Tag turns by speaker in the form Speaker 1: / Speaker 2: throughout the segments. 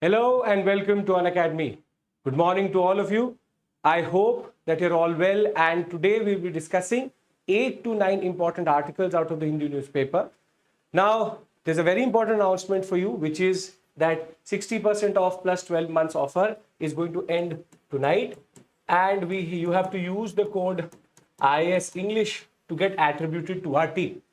Speaker 1: Hello and welcome to Unacademy. Good morning to all of you. I hope that you're all well, and today we'll be discussing 8 to 9 important articles out of the Hindu newspaper. Now, there's a very important announcement for you, which is that 60% off plus 12 months offer is going to end tonight, and you have to use the code IAS English to get attributed to our team.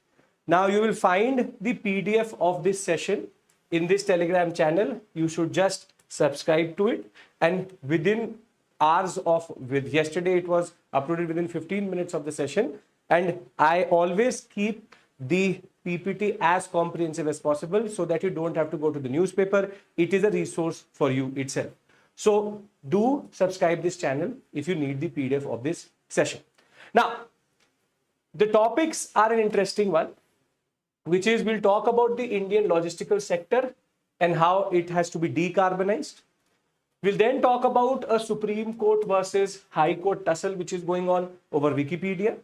Speaker 1: Now, you will find the PDF of this session in this Telegram channel. You should just subscribe to it, and within hours of yesterday it was uploaded within 15 minutes of the session, and I always keep the PPT as comprehensive as possible so that you don't have to go to the newspaper. It is a resource for you itself. So do subscribe this channel if you need the PDF of this session. Now, the topics are an interesting one, which is we'll talk about the Indian logistical sector and how it has to be decarbonized. We'll then talk about a Supreme Court versus High Court tussle which is going on over Wikipedia.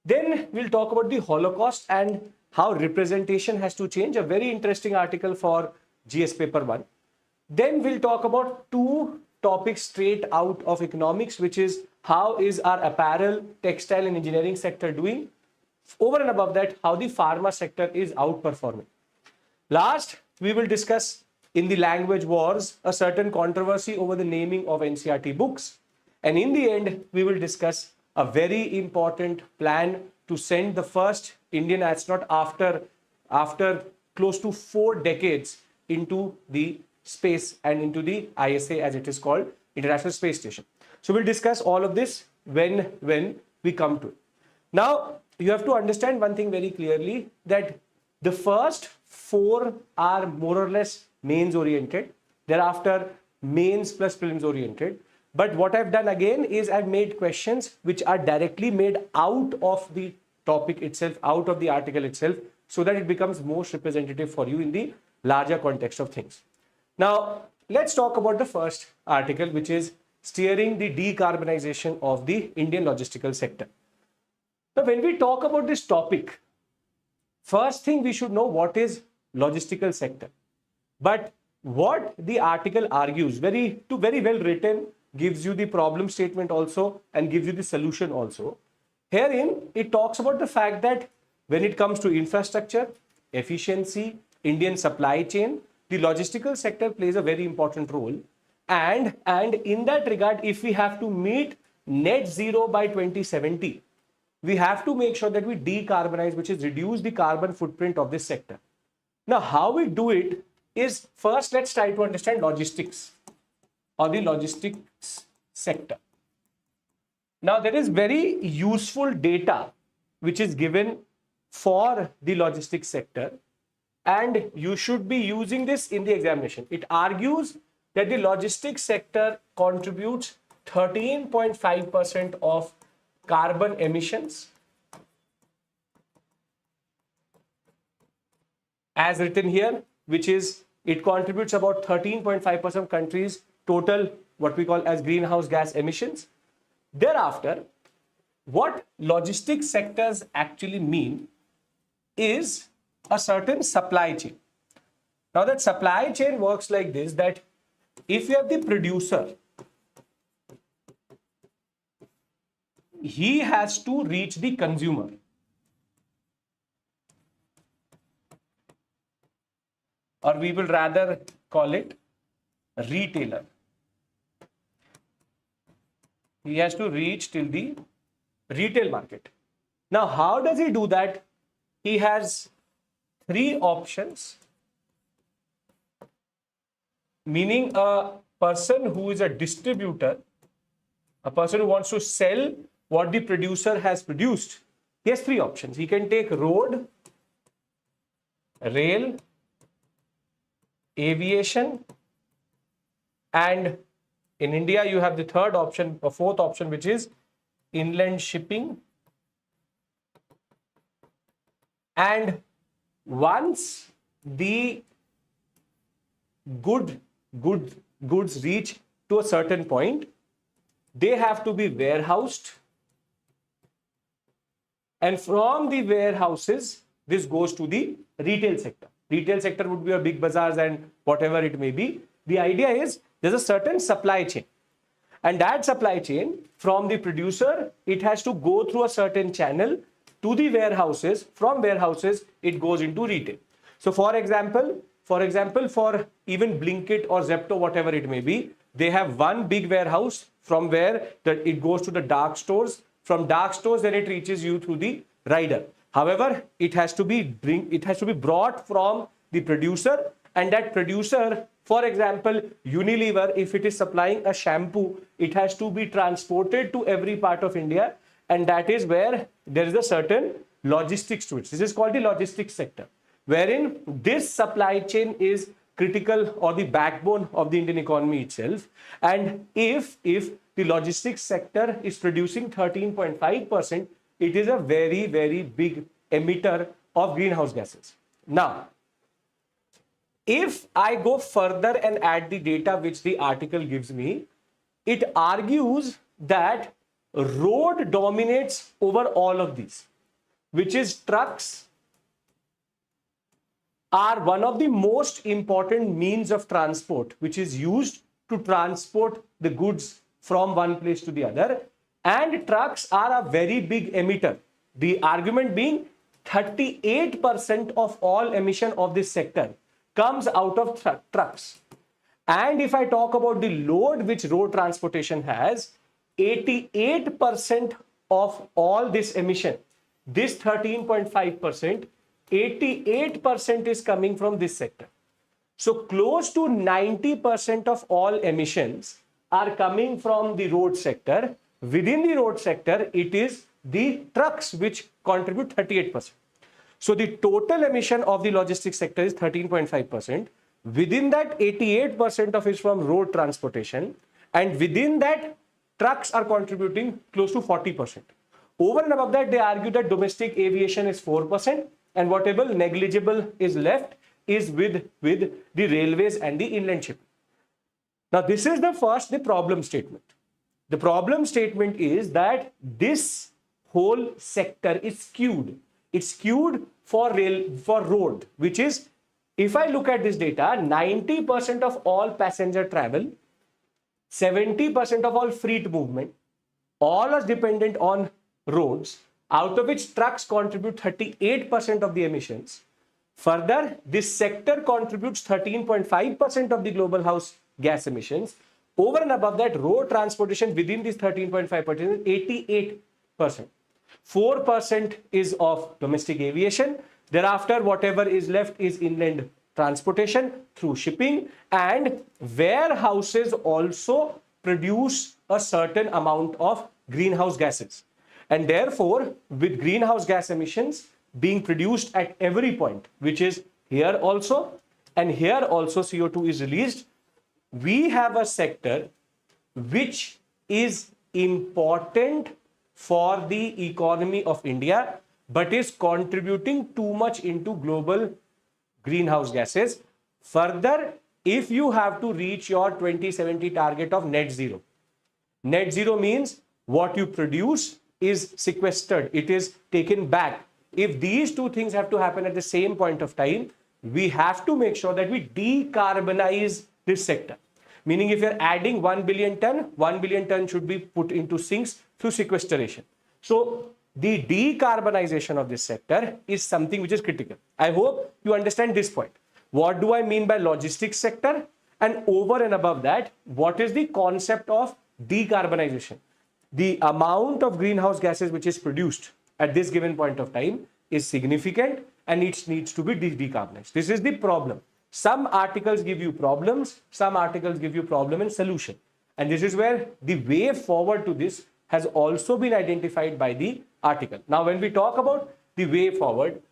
Speaker 1: Then we'll talk about the Holocaust and how representation has to change, a very interesting article for GS paper 1. Then we'll talk about two topics straight out of economics, which is how is our apparel, textile and engineering sector doing. Over and above that, how the pharma sector is outperforming. Last, we will discuss in the language wars a certain controversy over the naming of NCERT books. And in the end, we will discuss a very important plan to send the first Indian astronaut after close to 4 decades into the space and into the ISA, as it is called, International Space Station. So we'll discuss all of this when we come to it. Now, you have to understand one thing very clearly, that the first 4 are more or less mains oriented. Thereafter, mains plus prelims oriented. But what I've done again is I've made questions which are directly made out of the topic itself, out of the article itself, so that it becomes most representative for you in the larger context of things. Now, let's talk about the first article, which is steering the decarbonization of the Indian logistical sector. Now, when we talk about this topic, first thing we should know what is logistical sector. But what the article argues, very well written, gives you the problem statement also and gives you the solution also. Herein, it talks about the fact that when it comes to infrastructure, efficiency, Indian supply chain, the logistical sector plays a very important role. And in that regard, if we have to meet net zero by 2070, we have to make sure that we decarbonize, which is reduce the carbon footprint of this sector. Now, how we do it is, first, let's try to understand logistics or the logistics sector. Now, there is very useful data which is given for the logistics sector, and you should be using this in the examination. It argues that the logistics sector contributes 13.5% of carbon emissions, as written here, which is it contributes about 13.5% of countries' total what we call as greenhouse gas emissions. Thereafter, what logistics sectors actually mean is a certain supply chain. Now, that supply chain works like this, that if you have the producer, he has to reach the consumer. Or we will rather call it a retailer. He has to reach till the retail market. Now, how does he do that? He has 3 options, meaning a person who is a distributor, a person who wants to sell what the producer has produced, he has 3 options. He can take road, rail, aviation, and in India you have the third option, or fourth option, which is inland shipping. And once the goods reach to a certain point, they have to be warehoused, and from the warehouses this goes to the retail sector. Retail sector would be your big bazaars and whatever it may be. The idea is there's a certain supply chain. And that supply chain from the producer, it has to go through a certain channel to the warehouses. From warehouses, it goes into retail. So for example, for even Blinkit or Zepto, whatever it may be, they have one big warehouse from where it goes to the dark stores. From dark stores, then it reaches you through the rider. However, it has to be brought from the producer, and that producer, for example, Unilever, if it is supplying a shampoo, it has to be transported to every part of India, and that is where there is a certain logistics to it. This is called the logistics sector, wherein this supply chain is critical or the backbone of the Indian economy itself. And if the logistics sector is producing 13.5%, it is a very, very big emitter of greenhouse gases. Now, if I go further and add the data which the article gives me, it argues that road dominates over all of these, which is trucks are one of the most important means of transport, which is used to transport the goods from one place to the other. And trucks are a very big emitter. The argument being 38% of all emission of this sector comes out of trucks. And if I talk about the load which road transportation has, 88% of all this emission, this 13.5%, 88% is coming from this sector. So close to 90% of all emissions are coming from the road sector. Within the road sector, it is the trucks which contribute 38%. So the total emission of the logistics sector is 13.5%. Within that, 88% of it is from road transportation. And within that, trucks are contributing close to 40%. Over and above that, they argue that domestic aviation is 4%. And whatever negligible is left is with the railways and the inland shipping. Now, this is the problem statement. The problem statement is that this whole sector is skewed. It's skewed for road, which is, if I look at this data, 90% of all passenger travel, 70% of all freight movement, all are dependent on roads, out of which trucks contribute 38% of the emissions. Further, this sector contributes 13.5% of the global house gas emissions. Over and above that, road transportation within this 13.5% is 88%. 4% is of domestic aviation. Thereafter, whatever is left is inland transportation through shipping, and warehouses also produce a certain amount of greenhouse gases. And therefore, with greenhouse gas emissions being produced at every point, which is here also, and here also CO2 is released, we have a sector which is important for the economy of India, but is contributing too much into global greenhouse gases. Further, if you have to reach your 2070 target of net zero means what you produce is sequestered, it is taken back. If these two things have to happen at the same point of time, we have to make sure that we decarbonize this sector. Meaning, if you're adding 1 billion ton should be put into sinks through sequestration. So the decarbonization of this sector is something which is critical. I hope you understand this point. What do I mean by logistics sector? And over and above that, what is the concept of decarbonization? The amount of greenhouse gases which is produced at this given point of time is significant, and it needs to be decarbonized. This is the problem. Some articles give you problems, some articles give you problem and solution. And this is where the way forward to this has also been identified by the article. Now, when we talk about the way forward,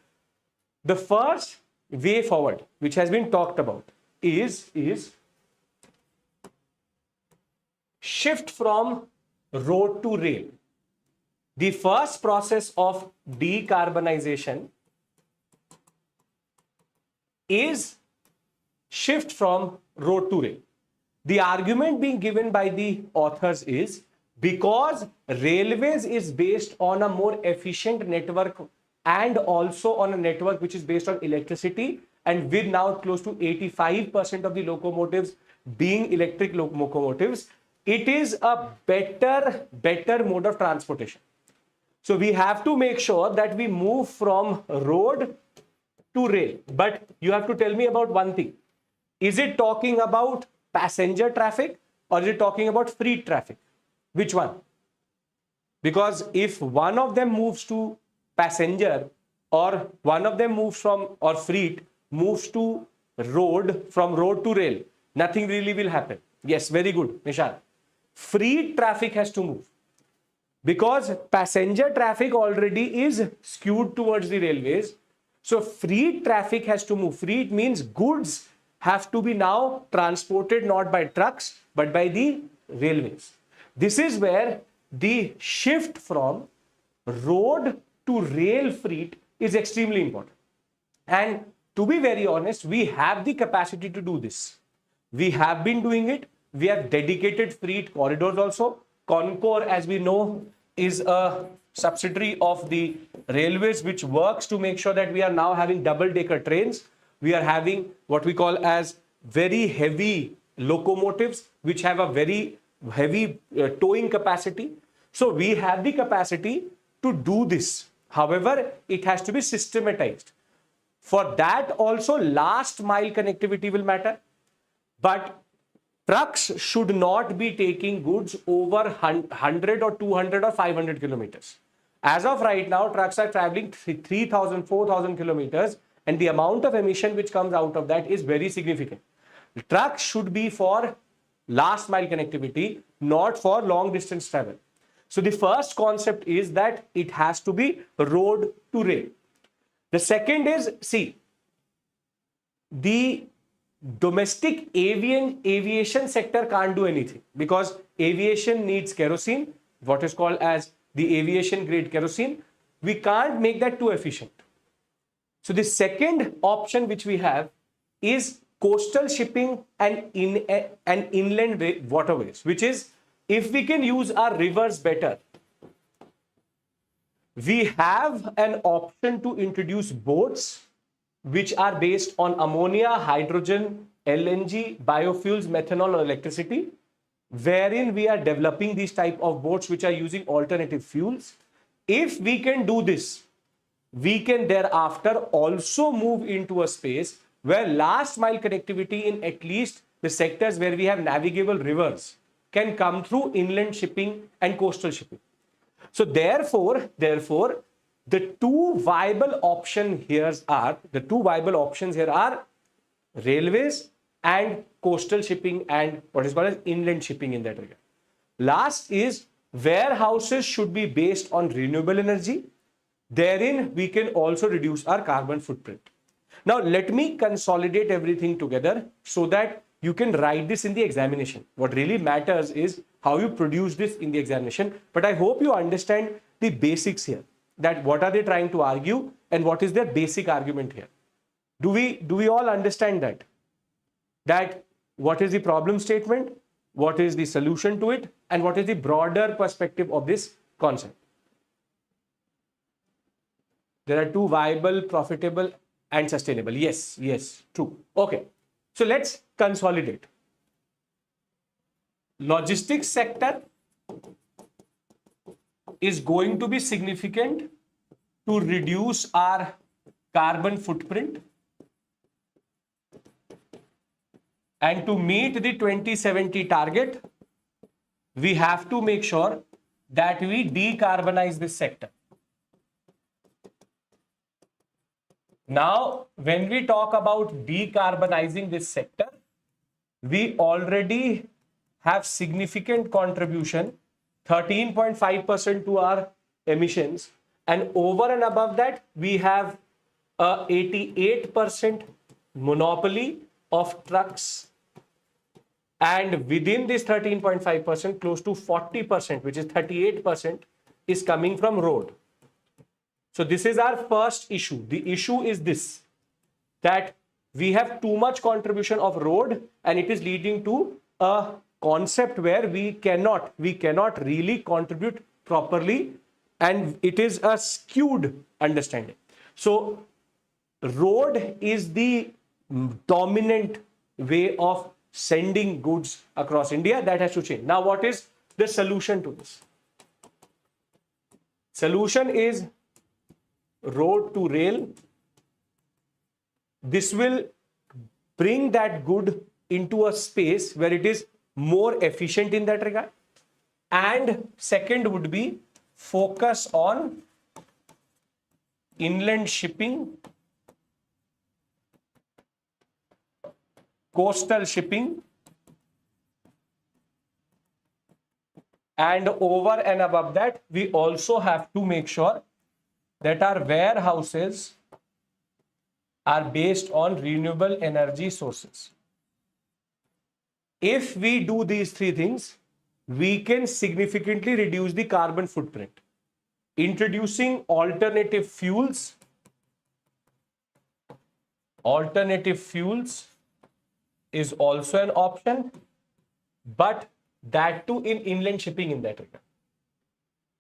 Speaker 1: the first way forward which has been talked about is shift from road to rail. The first process of decarbonization is shift from road to rail. The argument being given by the authors is because railways is based on a more efficient network and also on a network which is based on electricity, and with now close to 85% of the locomotives being electric locomotives, it is a better mode of transportation. So we have to make sure that we move from road to rail. But you have to tell me about one thing. Is it talking about passenger traffic or is it talking about freight traffic? Which one? Because if one of them moves to passenger or one of them moves from, or freight moves to road, from road to rail, nothing really will happen. Yes, very good, Nishan. Freight traffic has to move because passenger traffic already is skewed towards the railways. So freight traffic has to move. Freight means goods have to be now transported not by trucks but by the railways. This is where the shift from road to rail freight is extremely important. And to be very honest, we have the capacity to do this. We have been doing it. We have dedicated freight corridors also. Concor, as we know, is a subsidiary of the railways which works to make sure that we are now having double-decker trains. We are having what we call as very heavy locomotives which have a very heavy towing capacity. So we have the capacity to do this. However, it has to be systematized. For that also, last mile connectivity will matter. But trucks should not be taking goods over 100 or 200 or 500 kilometers. As of right now, trucks are traveling 3,000, 4,000 kilometers, and the amount of emission which comes out of that is very significant. Trucks should be for last mile connectivity, not for long distance travel. So the first concept is that it has to be road to rail. The second is, see, the domestic aviation sector can't do anything because aviation needs kerosene, what is called as the aviation grade kerosene. We can't make that too efficient. So the second option which we have is coastal shipping and inland waterways, which is if we can use our rivers better. We have an option to introduce boats which are based on ammonia, hydrogen, LNG, biofuels, methanol or electricity, wherein we are developing these type of boats which are using alternative fuels. If we can do this, we can thereafter also move into a space where last mile connectivity in at least the sectors where we have navigable rivers can come through inland shipping and coastal shipping. So therefore, the two viable options here are railways and coastal shipping and what is called as inland shipping in that area. Last is warehouses should be based on renewable energy. Therein, we can also reduce our carbon footprint. Now, let me consolidate everything together so that you can write this in the examination. What really matters is how you produce this in the examination. But I hope you understand the basics here, that what are they trying to argue and what is their basic argument here. Do we all understand that? That what is the problem statement, what is the solution to it, and what is the broader perspective of this concept? There are two: viable, profitable, and sustainable. Yes, true. Okay. So let's consolidate. Logistics sector is going to be significant to reduce our carbon footprint and to meet the 2070 target. We have to make sure that we decarbonize this sector. Now, when we talk about decarbonizing this sector, we already have significant contribution, 13.5% to our emissions, and over and above that, we have a 88% monopoly of trucks, and within this 13.5%, close to 40%, which is 38%, is coming from road. So this is our first issue. The issue is this, that we have too much contribution of road and it is leading to a concept where we cannot really contribute properly, and it is a skewed understanding. So road is the dominant way of sending goods across India. That has to change. Now, what is the solution to this? Solution is road to rail. This will bring that good into a space where it is more efficient in that regard. And second would be focus on inland shipping, coastal shipping, and over and above that, we also have to make sure that our warehouses are based on renewable energy sources. If we do these three things, we can significantly reduce the carbon footprint. Introducing alternative fuels is also an option, but that too in inland shipping in that regard.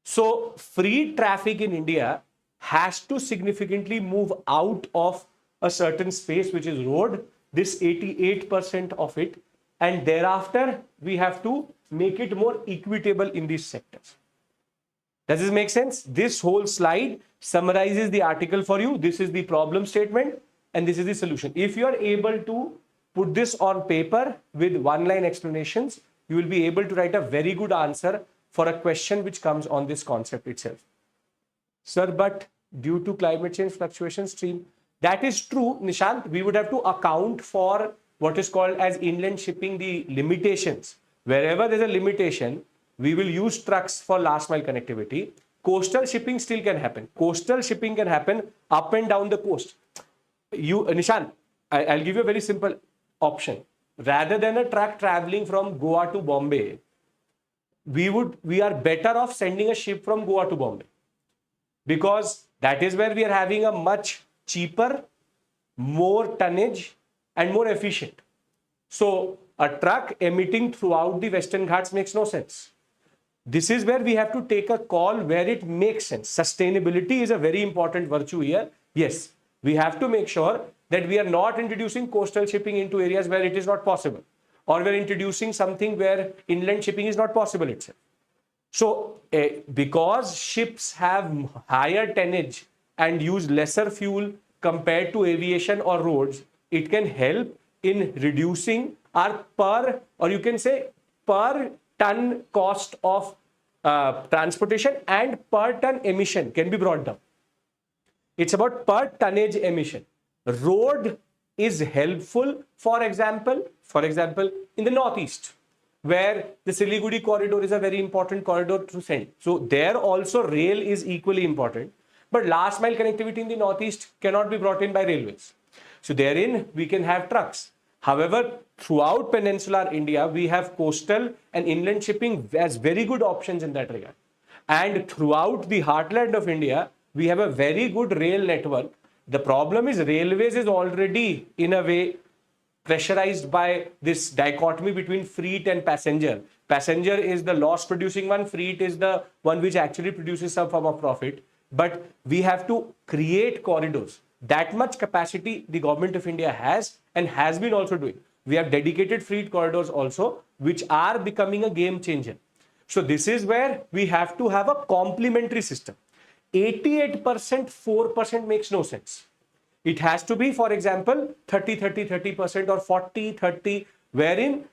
Speaker 1: So free traffic in India has to significantly move out of a certain space, which is road, this 88% of it, and thereafter we have to make it more equitable in these sectors. Does this make sense? This whole slide summarizes the article for you. This is the problem statement and this is the solution. If you are able to put this on paper with one-line explanations, you will be able to write a very good answer for a question which comes on this concept itself. Sir, but due to climate change fluctuation stream, that is true, Nishant. We would have to account for what is called as inland shipping, the limitations. Wherever there's a limitation, we will use trucks for last mile connectivity. Coastal shipping still can happen. Coastal shipping can happen up and down the coast. Nishant, I'll give you a very simple option. Rather than a truck traveling from Goa to Bombay, we are better off sending a ship from Goa to Bombay, because that is where we are having a much cheaper, more tonnage and more efficient. So a truck emitting throughout the Western Ghats makes no sense. This is where we have to take a call where it makes sense. Sustainability is a very important virtue here. Yes, we have to make sure that we are not introducing coastal shipping into areas where it is not possible, or we're introducing something where inland shipping is not possible itself. So because ships have higher tonnage and use lesser fuel compared to aviation or roads, it can help in reducing our per ton cost of transportation, and per ton emission can be brought down. It's about per tonnage emission. Road is helpful, for example, in the Northeast, where the Siliguri corridor is a very important corridor to send. So there also rail is equally important. But last mile connectivity in the Northeast cannot be brought in by railways. So therein we can have trucks. However, throughout peninsular India, we have coastal and inland shipping as very good options in that regard. And throughout the heartland of India, we have a very good rail network. The problem is railways is already in a way pressurized by this dichotomy between freight and passenger. Passenger is the loss producing one, freight is the one which actually produces some form of profit. But we have to create corridors. That much capacity the government of India has and has been also doing. We have dedicated freight corridors also, which are becoming a game changer. So this is where we have to have a complementary system. 88%, 4% makes no sense. It has to be, for example, 30% or 40-30, wherein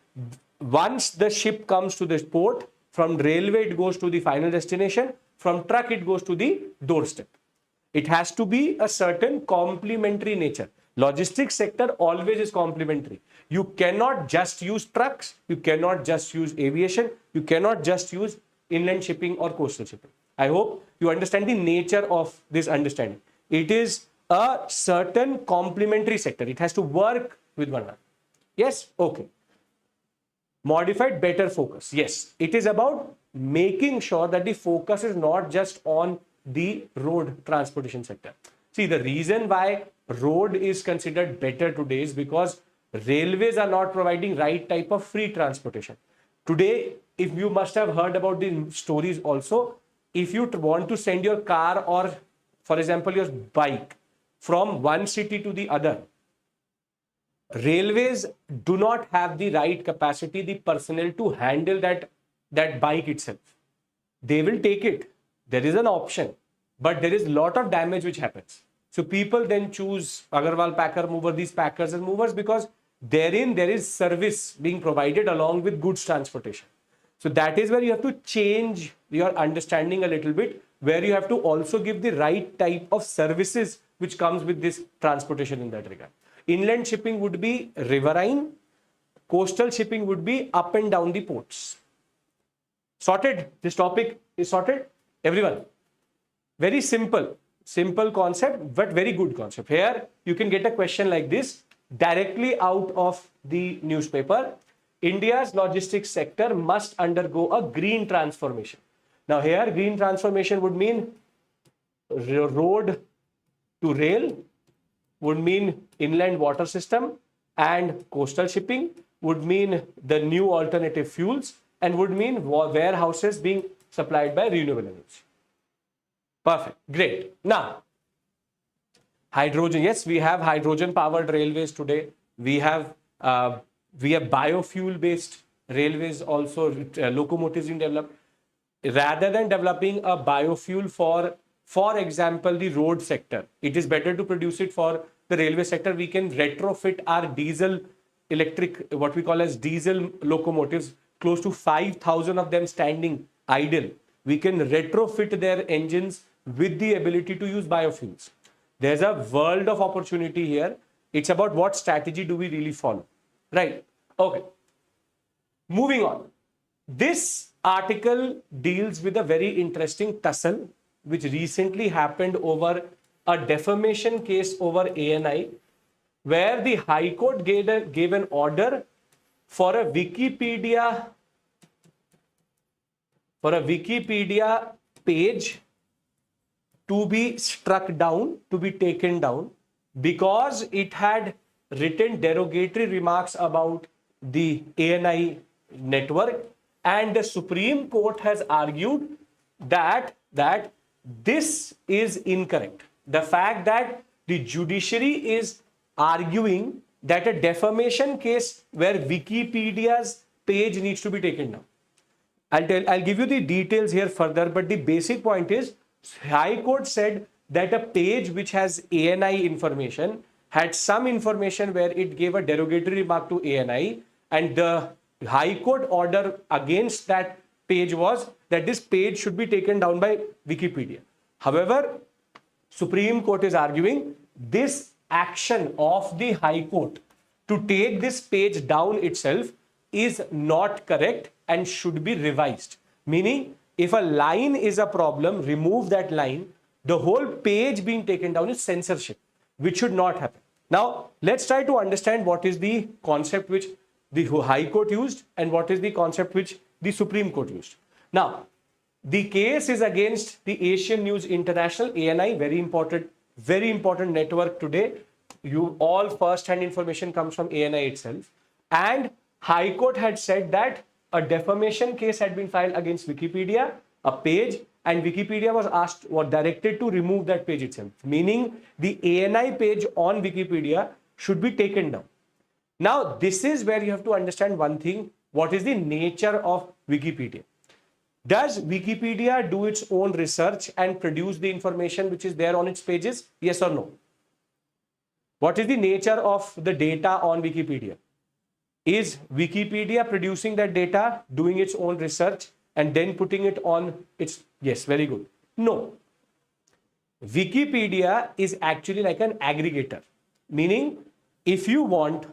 Speaker 1: once the ship comes to the port, from railway it goes to the final destination, from truck it goes to the doorstep. It has to be a certain complementary nature. Logistics sector always is complementary. You cannot just use trucks, you cannot just use aviation, you cannot just use inland shipping or coastal shipping. I hope you understand the nature of this understanding. It is a certain complementary sector. It has to work with one another. Yes? Okay. Modified better focus. Yes, it is about making sure that the focus is not just on the road transportation sector. See, the reason why road is considered better today is because railways are not providing right type of free transportation. Today, if you must have heard about the stories also, if you want to send your car or, for example, your bike from one city to the other, railways do not have the right capacity, the personnel to handle that bike itself. They will take it. There is an option, but there is a lot of damage which happens. So people then choose Agarwal Packer Mover, these packers and movers, because therein there is service being provided along with goods transportation. So that is where you have to change your understanding a little bit, where you have to also give the right type of services which comes with this transportation in that regard. Inland shipping would be riverine, coastal shipping would be up and down the ports. Sorted? This topic is sorted? Everyone? Very simple concept, but very good concept. Here you can get a question like this directly out of the newspaper. India's logistics sector must undergo a green transformation. Now here green transformation would mean road to rail, would mean inland water system, and coastal shipping would mean the new alternative fuels, and would mean warehouses being supplied by renewable energy. Perfect. Great. Now, hydrogen. Yes, we have hydrogen powered railways today. We have biofuel based railways also, locomotives being developed. Rather than developing a biofuel for example, the road sector, it is better to produce it for the railway sector. We can retrofit our diesel electric, what we call as diesel locomotives, close to 5,000 of them standing idle. We can retrofit their engines with the ability to use biofuels. There's a world of opportunity here. It's about what strategy do we really follow, right? Okay. Moving on. This article deals with a very interesting tussle which recently happened over a defamation case over ANI, where the High Court gave an order for a Wikipedia page to be struck down, to be taken down, because it had written derogatory remarks about the ANI network, and the Supreme Court has argued that this is incorrect. The fact that the judiciary is arguing that a defamation case where Wikipedia's page needs to be taken down. I'll give you the details here further, but the basic point is High Court said that a page which has ANI information had some information where it gave a derogatory remark to ANI, and the High Court order against that page was that this page should be taken down by Wikipedia. However, Supreme Court is arguing this action of the High Court to take this page down itself is not correct and should be revised. Meaning, if a line is a problem, remove that line. The whole page being taken down is censorship, which should not happen. Now, let's try to understand what is the concept which the High Court used and what is the concept which the Supreme Court used. Now, the case is against the Asian News International, ANI, very important network today. All first-hand information comes from ANI itself. And High Court had said that a defamation case had been filed against Wikipedia, a page, and Wikipedia was asked or directed to remove that page itself. Meaning the ANI page on Wikipedia should be taken down. Now, this is where you have to understand one thing. What is the nature of Wikipedia? Does Wikipedia do its own research and produce the information which is there on its pages? Yes or no? What is the nature of the data on Wikipedia? Is Wikipedia producing that data, doing its own research, and then putting it on its... Yes, very good. No. Wikipedia is actually like an aggregator. Meaning, if you want,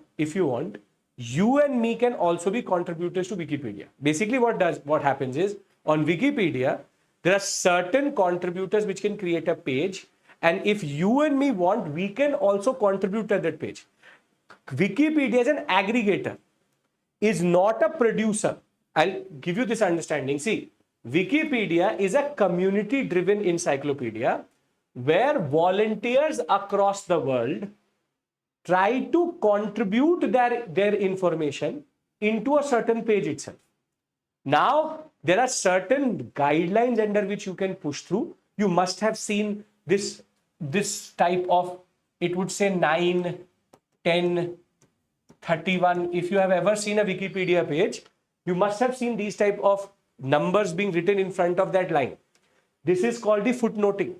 Speaker 1: you and me can also be contributors to Wikipedia. Basically, what happens is, on Wikipedia, there are certain contributors which can create a page, and if you and me want, we can also contribute to that page. Wikipedia is an aggregator, is not a producer. I'll give you this understanding. See, Wikipedia is a community-driven encyclopedia where volunteers across the world try to contribute their information into a certain page itself. Now, there are certain guidelines under which you can push through. You must have seen this type of, it would say 9, 10, 31. If you have ever seen a Wikipedia page, you must have seen these type of numbers being written in front of that line. This is called the footnoting.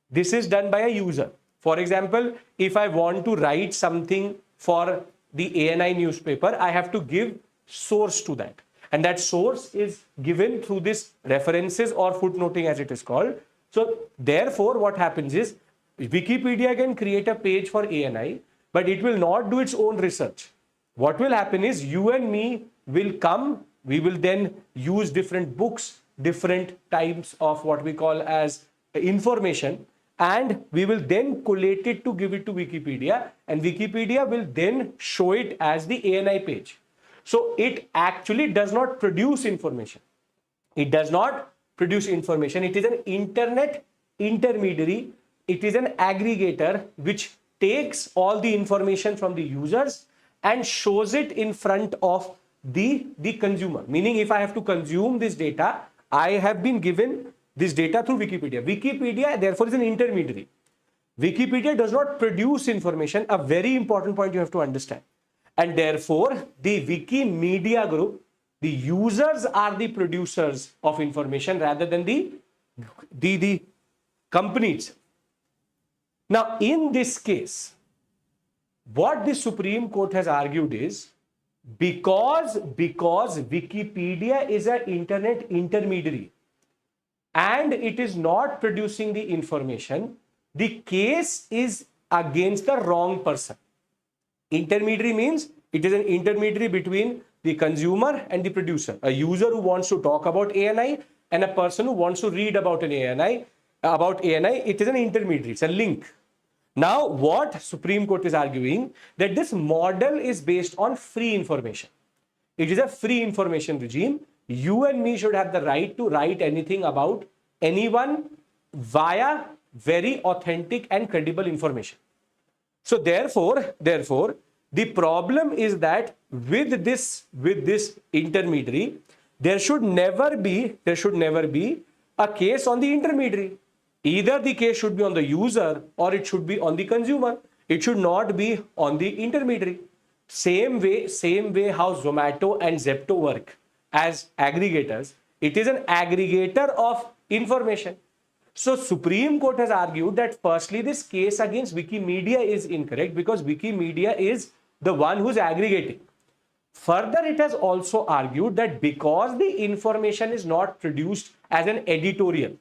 Speaker 1: This is done by a user. For example, if I want to write something for the ANI newspaper, I have to give source to that. And that source is given through this references or footnoting as it is called. So therefore, what happens is Wikipedia can create a page for ANI, but it will not do its own research. What will happen is you and me will come, we will then use different books, different types of what we call as information, and we will then collate it to give it to Wikipedia, and Wikipedia will then show it as the ANI page. So it actually does not produce information. It does not produce information. It is an internet intermediary. It is an aggregator which takes all the information from the users and shows it in front of the consumer. Meaning, if I have to consume this data, I have been given this data through Wikipedia. Wikipedia, therefore, is an intermediary. Wikipedia does not produce information, a very important point you have to understand. And therefore, the Wikimedia group, the users are the producers of information rather than the companies. Now, in this case, what the Supreme Court has argued is because Wikipedia is an internet intermediary and it is not producing the information, the case is against the wrong person. Intermediary means it is an intermediary between the consumer and the producer. A user who wants to talk about ANI and a person who wants to read about an ANI, it is an intermediary, it's a link. Now, what Supreme Court is arguing that this model is based on free information. It is a free information regime. You and me should have the right to write anything about anyone via very authentic and credible information. So therefore, the problem is that with this intermediary, there should never be a case on the intermediary. Either the case should be on the user or it should be on the consumer. It should not be on the intermediary. Same way how Zomato and Zepto work as aggregators. It is an aggregator of information. So Supreme Court has argued that firstly, this case against Wikimedia is incorrect because Wikimedia is the one who's aggregating. Further, it has also argued that because the information is not produced as an editorial,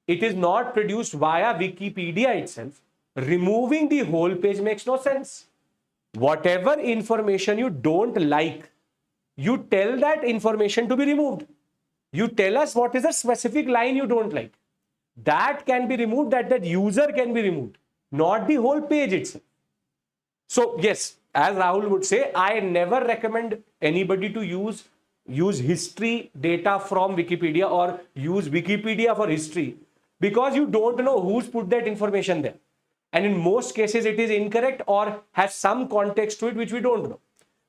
Speaker 1: it is not produced via Wikipedia itself, removing the whole page makes no sense. Whatever information you don't like, you tell that information to be removed. You tell us what is a specific line you don't like. That can be removed, that user can be removed, not the whole page itself. So yes, as Rahul would say, I never recommend anybody to use history data from Wikipedia or use Wikipedia for history because you don't know who's put that information there. And in most cases, it is incorrect or has some context to it which we don't know.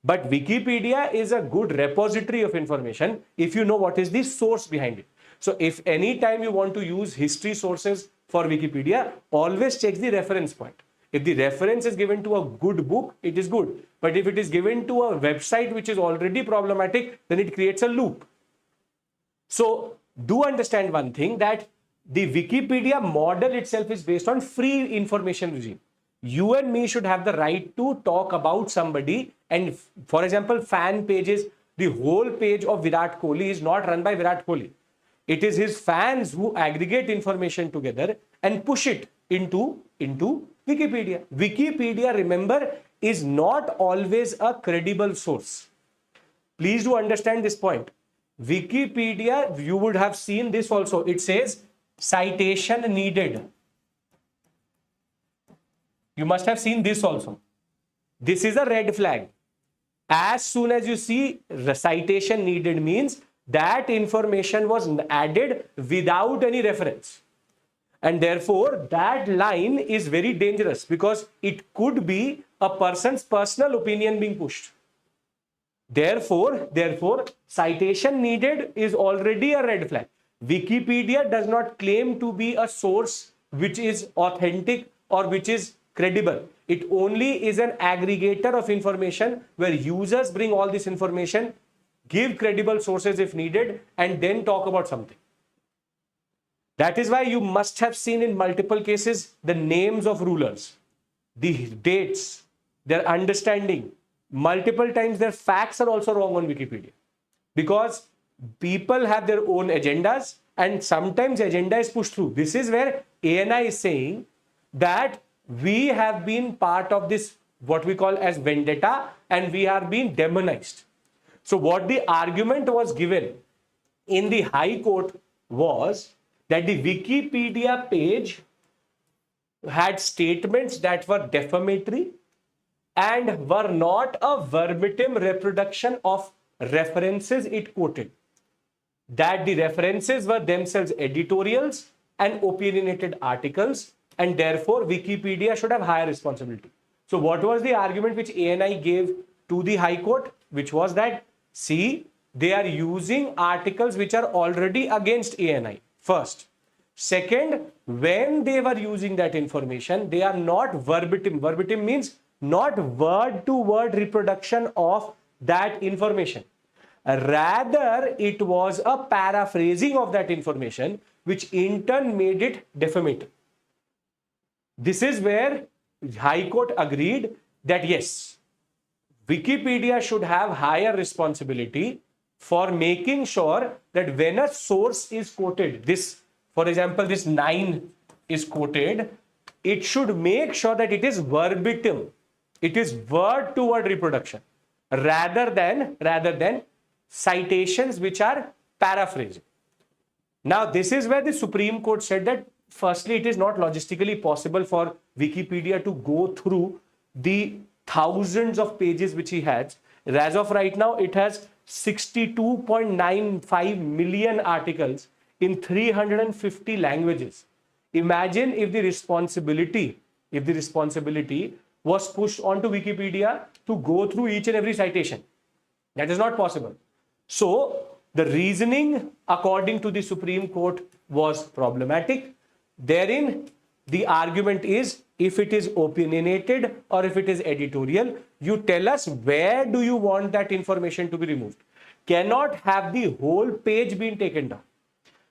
Speaker 1: But Wikipedia is a good repository of information if you know what is the source behind it. So if any time you want to use history sources for Wikipedia, always check the reference point. If the reference is given to a good book, it is good. But if it is given to a website which is already problematic, then it creates a loop. So do understand one thing, that the Wikipedia model itself is based on free information regime. You and me should have the right to talk about somebody, and for example, fan pages, the whole page of Virat Kohli is not run by Virat Kohli. It is his fans who aggregate information together and push it into Wikipedia. Wikipedia, remember, is not always a credible source. Please do understand this point. Wikipedia, you would have seen this also. It says citation needed. You must have seen this also. This is a red flag. As soon as you see citation needed means that information was added without any reference. And therefore, that line is very dangerous because it could be a person's personal opinion being pushed. Therefore, citation needed is already a red flag. Wikipedia does not claim to be a source which is authentic or which is credible. It only is an aggregator of information where users bring all this information, give credible sources if needed, and then talk about something. That is why you must have seen in multiple cases the names of rulers, the dates, their understanding. Multiple times their facts are also wrong on Wikipedia because people have their own agendas and sometimes agenda is pushed through. This is where ANI is saying that we have been part of this, what we call as vendetta, and we are being demonized. So what the argument was given in the High Court was that the Wikipedia page had statements that were defamatory and were not a verbatim reproduction of references it quoted. That the references were themselves editorials and opinionated articles, and therefore Wikipedia should have higher responsibility. So what was the argument which ANI gave to the High Court? Which was that, see, they are using articles which are already against ANI. First. Second, when they were using that information, they are not verbatim. Verbatim means not word-to-word reproduction of that information. Rather, it was a paraphrasing of that information, which in turn made it defamatory. This is where High Court agreed that yes, Wikipedia should have higher responsibility for making sure that when a source is quoted, this, for example, this 9 is quoted, it should make sure that it is verbatim. It is word-to-word reproduction rather than citations which are paraphrasing. Now, this is where the Supreme Court said that firstly, it is not logistically possible for Wikipedia to go through the thousands of pages which he has. As of right now, it has 62.95 million articles in 350 languages. Imagine if the responsibility was pushed onto Wikipedia to go through each and every citation. That is not possible. So the reasoning according to the Supreme Court was problematic. Therein, the argument is, if it is opinionated or if it is editorial, you tell us where do you want that information to be removed. Cannot have the whole page been taken down.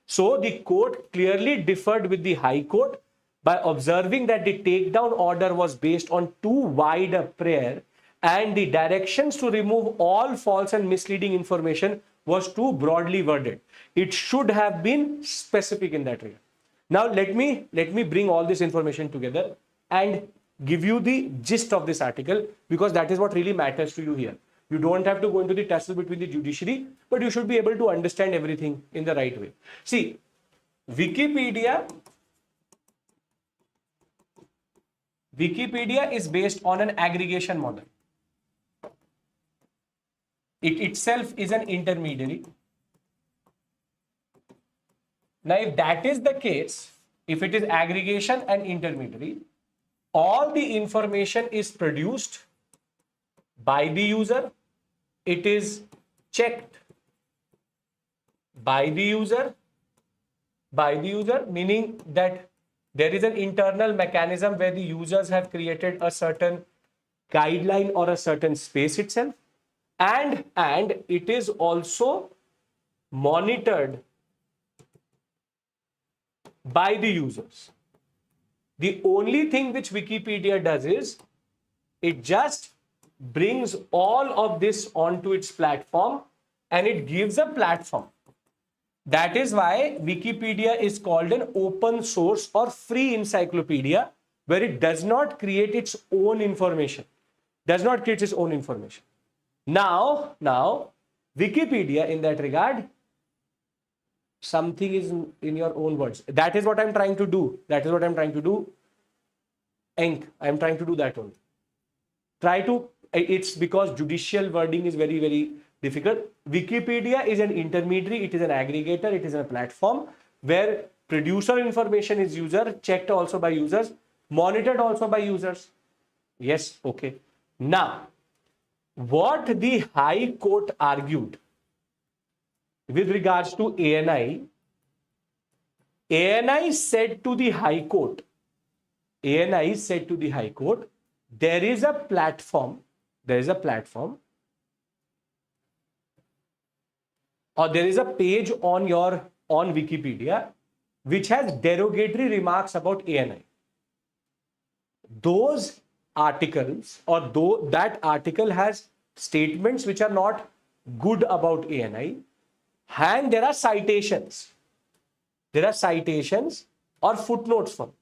Speaker 1: So the court clearly differed with the High Court by observing that the takedown order was based on too wide a prayer and the directions to remove all false and misleading information was too broadly worded. It should have been specific in that regard. Now let me bring all this information together and give you the gist of this article, because that is what really matters to you here. You don't have to go into the tussle between the judiciary, but you should be able to understand everything in the right way. See, Wikipedia is based on an aggregation model. It itself is an intermediary. Now, if that is the case, if it is aggregation and intermediary, all the information is produced by the user. It is checked by the user, meaning that there is an internal mechanism where the users have created a certain guideline or a certain space itself, and it is also monitored by the users. The only thing which Wikipedia does is it just brings all of this onto its platform and it gives a platform. That is why Wikipedia is called an open source or free encyclopedia, where it does not create its own information. Now, Wikipedia in that regard, something is in your own words. That is what I'm trying to do. Ink. I'm trying to do that only. It's because judicial wording is very, very difficult. Wikipedia is an intermediary. It is an aggregator. It is a platform where producer information is user, checked also by users, monitored also by users. Yes, okay. Now, what the High Court argued with regards to ANI said to the High Court there is a platform, or there is a page on Wikipedia which has derogatory remarks about ANI. Those articles, or though that article has statements which are not good about ANI, and there are citations. There are citations or footnotes for it.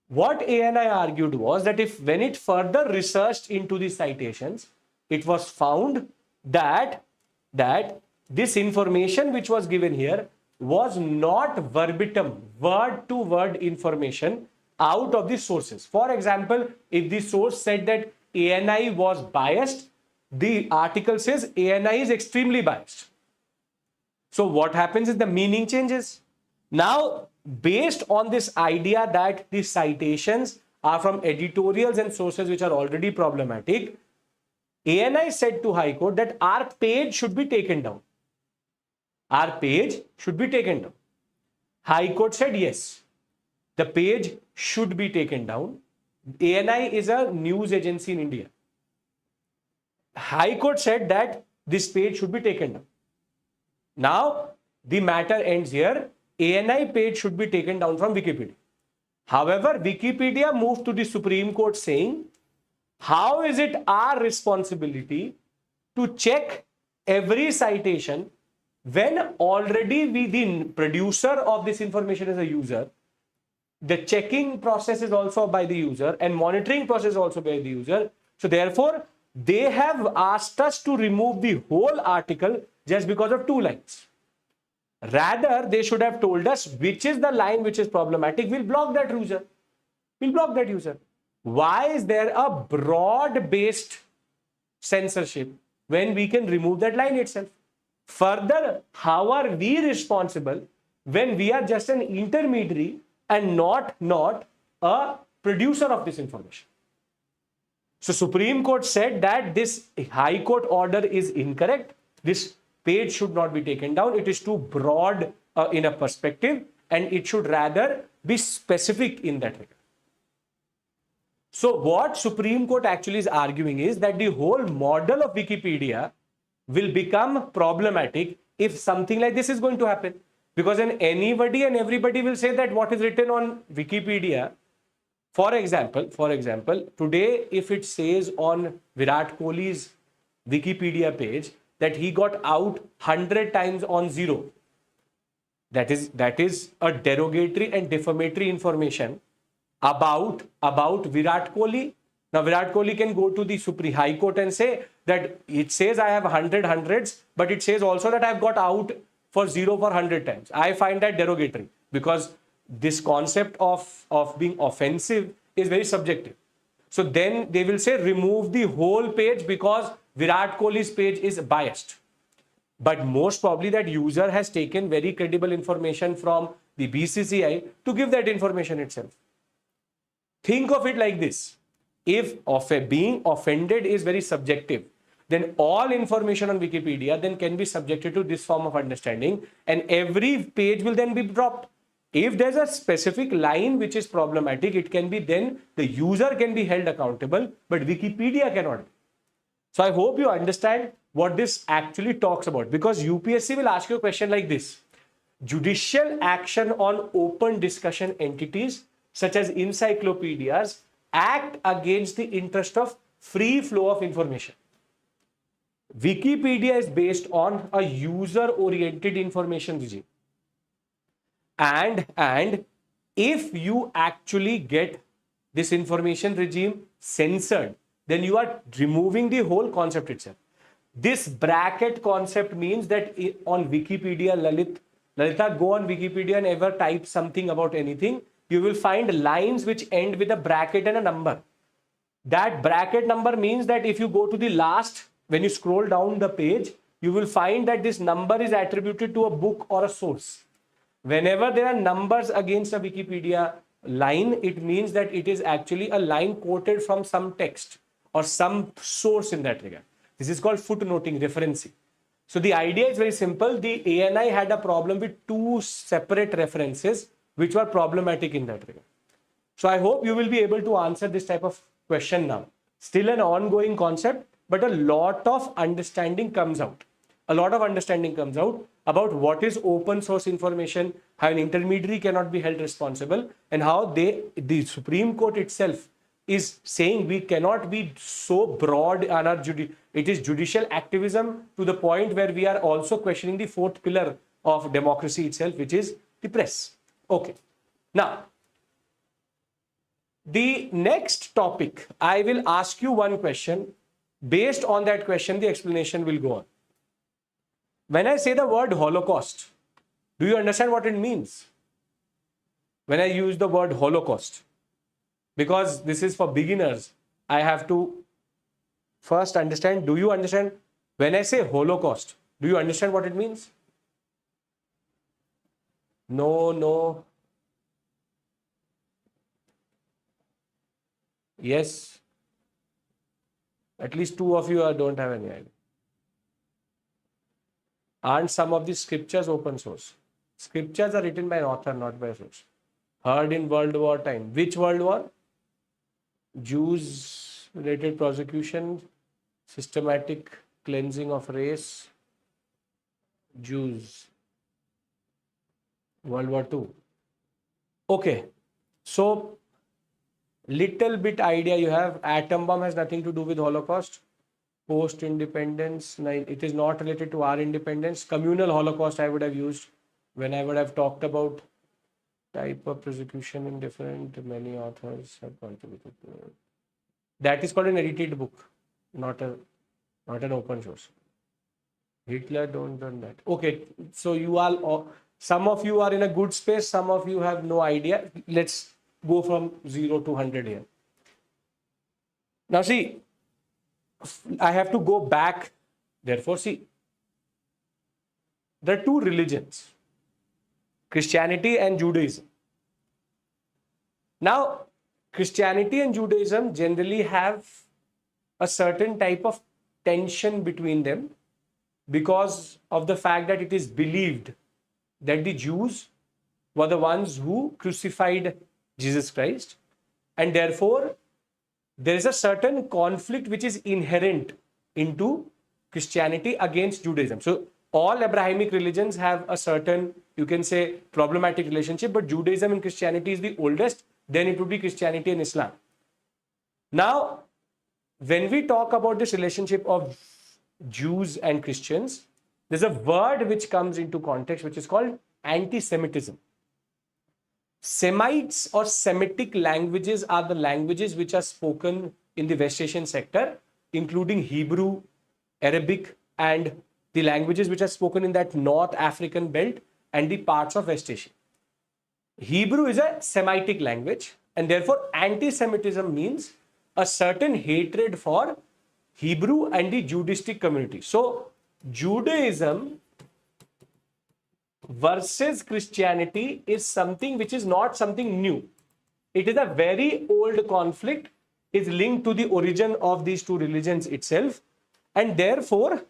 Speaker 1: What ANI argued was that when it further researched into the citations, it was found that this information which was given here was not verbatim, word-to-word information out of the sources. For example, if the source said that ANI was biased, the article says ANI is extremely biased. So what happens is the meaning changes. Now, based on this idea that the citations are from editorials and sources which are already problematic, ANI said to High Court that our page should be taken down. Our page should be taken down. High Court said yes, the page should be taken down. ANI is a news agency in India. High Court said that this page should be taken down. Now, the matter ends here. ANI page should be taken down from Wikipedia. However, Wikipedia moved to the Supreme Court saying, how is it our responsibility to check every citation when already the producer of this information is a user? The checking process is also by the user and monitoring process is also by the user. So therefore, they have asked us to remove the whole article just because of 2 lines. Rather, they should have told us which is the line which is problematic. We'll block that user. Why is there a broad-based censorship when we can remove that line itself? Further, how are we responsible when we are just an intermediary and not a producer of this information? So Supreme Court said that this High Court order is incorrect. This page should not be taken down. It is too broad in a perspective, and it should rather be specific in that regard. So what Supreme Court actually is arguing is that the whole model of Wikipedia will become problematic if something like this is going to happen. Because then anybody and everybody will say that what is written on Wikipedia, for example, today if it says on Virat Kohli's Wikipedia page that he got out 100 times on 0, that is a derogatory and defamatory information about Virat Kohli. Now Virat Kohli can go to the Supreme High Court and say that it says I have 100 hundreds, but it says also that I've got out for 0 for 100 times. I find that derogatory because this concept of being offensive is very subjective. So then they will say remove the whole page because Virat Kohli's page is biased. But most probably that user has taken very credible information from the BCCI to give that information itself. Think of it like this. If being offended is very subjective, then all information on Wikipedia then can be subjected to this form of understanding, and every page will then be dropped. If there's a specific line which is problematic, it can be then the user can be held accountable, but Wikipedia cannot be. So I hope you understand what this actually talks about, because UPSC will ask you a question like this. Judicial action on open discussion entities such as encyclopedias act against the interest of free flow of information. Wikipedia is based on a user-oriented information regime. And if you actually get this information regime censored, then you are removing the whole concept itself. This bracket concept means that on Wikipedia, Lalita, go on Wikipedia and ever type something about anything, you will find lines which end with a bracket and a number. That bracket number means that if you go to the last, when you scroll down the page, you will find that this number is attributed to a book or a source. Whenever there are numbers against a Wikipedia line, it means that it is actually a line quoted from some text or some source in that regard. This is called footnoting, referencing. So the idea is very simple. The ANI had a problem with 2 separate references which were problematic in that regard. So I hope you will be able to answer this type of question now. Still an ongoing concept, but a lot of understanding comes out. A lot of understanding comes out about what is open source information, how an intermediary cannot be held responsible, and how the Supreme Court itself is saying we cannot be so broad on our it is judicial activism to the point where we are also questioning the fourth pillar of democracy itself, which is the press. Okay. Now, the next topic, I will ask you one question. Based on that question, the explanation will go on. When I say the word Holocaust, do you understand what it means? When I use the word Holocaust, because this is for beginners, I have to first understand, do you understand? When I say Holocaust, do you understand what it means? No. Yes. At least two of you don't have any idea. Aren't some of the scriptures open source? Scriptures are written by an author, not by a source. Heard in World War time. Which World War? Jews related prosecution, systematic cleansing of race, Jews. World War II. Okay. So, little bit idea you have. Atom bomb has nothing to do with Holocaust. Post-independence, it is not related to our independence. Communal Holocaust I would have used when I would have talked about type of persecution in different, many authors have contributed to it. That is called an edited book, not an open source. Hitler don't done that. Okay, so you all, some of you are in a good space, some of you have no idea. Let's go from 0 to 100 here. Now see, I have to go back. Therefore, see, there are two religions, Christianity and Judaism. Now, Christianity and Judaism generally have a certain type of tension between them because of the fact that it is believed that the Jews were the ones who crucified Jesus Christ, and therefore there is a certain conflict which is inherent into Christianity against Judaism. So all Abrahamic religions have a certain, you can say, problematic relationship, but Judaism and Christianity is the oldest, then it would be Christianity and Islam. Now, when we talk about this relationship of Jews and Christians, there's a word which comes into context which is called anti-Semitism. Semites or Semitic languages are the languages which are spoken in the West Asian sector, including Hebrew, Arabic, and the languages which are spoken in that North African belt and the parts of West Asia. Hebrew is a Semitic language, and therefore anti-Semitism means a certain hatred for Hebrew and the Judaistic community. So Judaism versus Christianity is something which is not something new. It is a very old conflict, is linked to the origin of these two religions itself, and therefore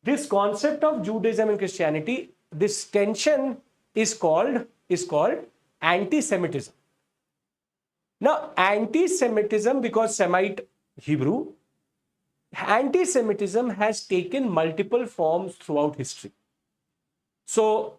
Speaker 1: this concept of Judaism and Christianity, this tension is called anti-Semitism. Now, anti-Semitism, because Semite Hebrew, anti-Semitism has taken multiple forms throughout history. So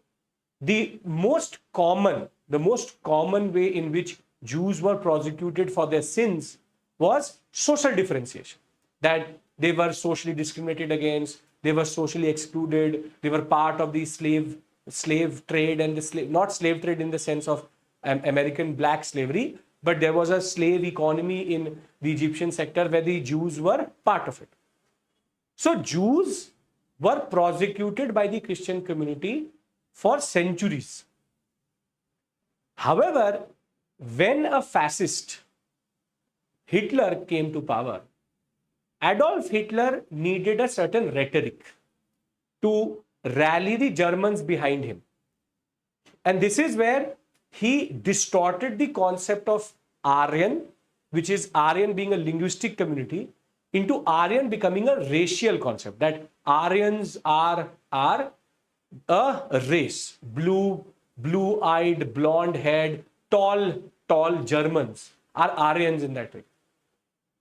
Speaker 1: the most common way in which Jews were prosecuted for their sins was social differentiation. That they were socially discriminated against, they were socially excluded, they were part of the slave trade, and not slave trade in the sense of American black slavery, but there was a slave economy in the Egyptian sector where the Jews were part of it. So Jews were prosecuted by the Christian community for centuries. However, when a fascist, Hitler, came to power, Adolf Hitler needed a certain rhetoric to rally the Germans behind him. And this is where he distorted the concept of Aryan, which is Aryan being a linguistic community, into Aryan becoming a racial concept, that Aryans are a race, blue-eyed, blonde-haired, tall Germans are Aryans in that regard.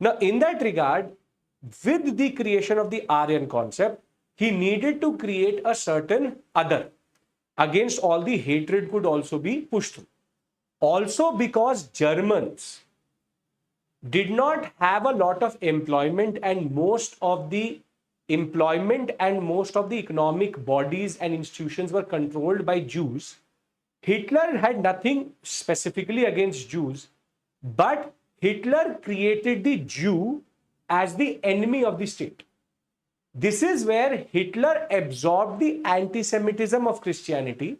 Speaker 1: Now, in that regard, with the creation of the Aryan concept, he needed to create a certain other against all the hatred could also be pushed through. Also because Germans did not have a lot of employment, and most of the economic bodies and institutions were controlled by Jews. Hitler had nothing specifically against Jews, but Hitler created the Jew as the enemy of the state. This is where Hitler absorbed the anti-Semitism of Christianity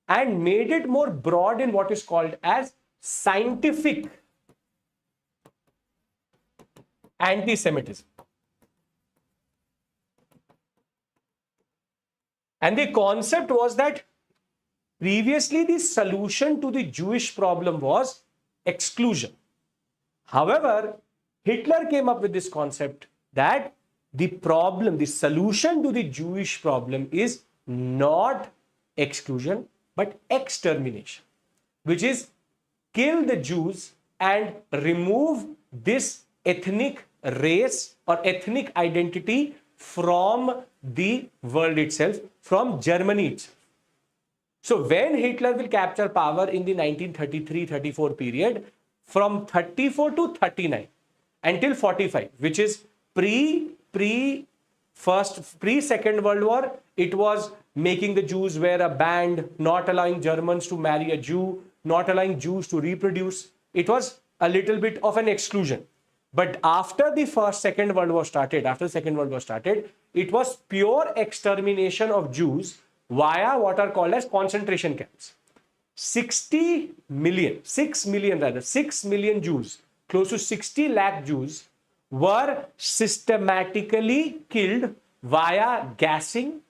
Speaker 1: and made it more broad in what is called as scientific anti-Semitism. And the concept was that previously the solution to the Jewish problem was exclusion. However, Hitler came up with this concept that the solution to the Jewish problem is not exclusion, but extermination, which is kill the Jews and remove this ethnic race or ethnic identity from the world itself, from Germany itself. So when Hitler will capture power in the 1933-34 period, from 34 to 39 until 45, which is pre-Second World War, it was making the Jews wear a band, not allowing Germans to marry a Jew, not allowing Jews to reproduce. It was a little bit of an exclusion. But after the Second World War started, it was pure extermination of Jews via what are called as concentration camps. 6 million Jews, close to 60 lakh Jews were systematically killed via gassing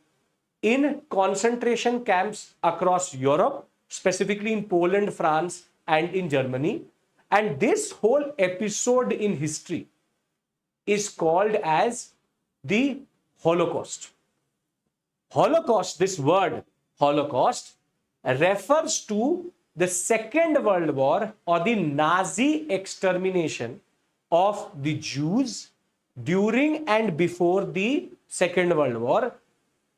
Speaker 1: in concentration camps across Europe, specifically in Poland, France, and in Germany. And this whole episode in history is called as the Holocaust. Holocaust, this word Holocaust, refers to the Second World War or the Nazi extermination of the Jews during and before the Second World War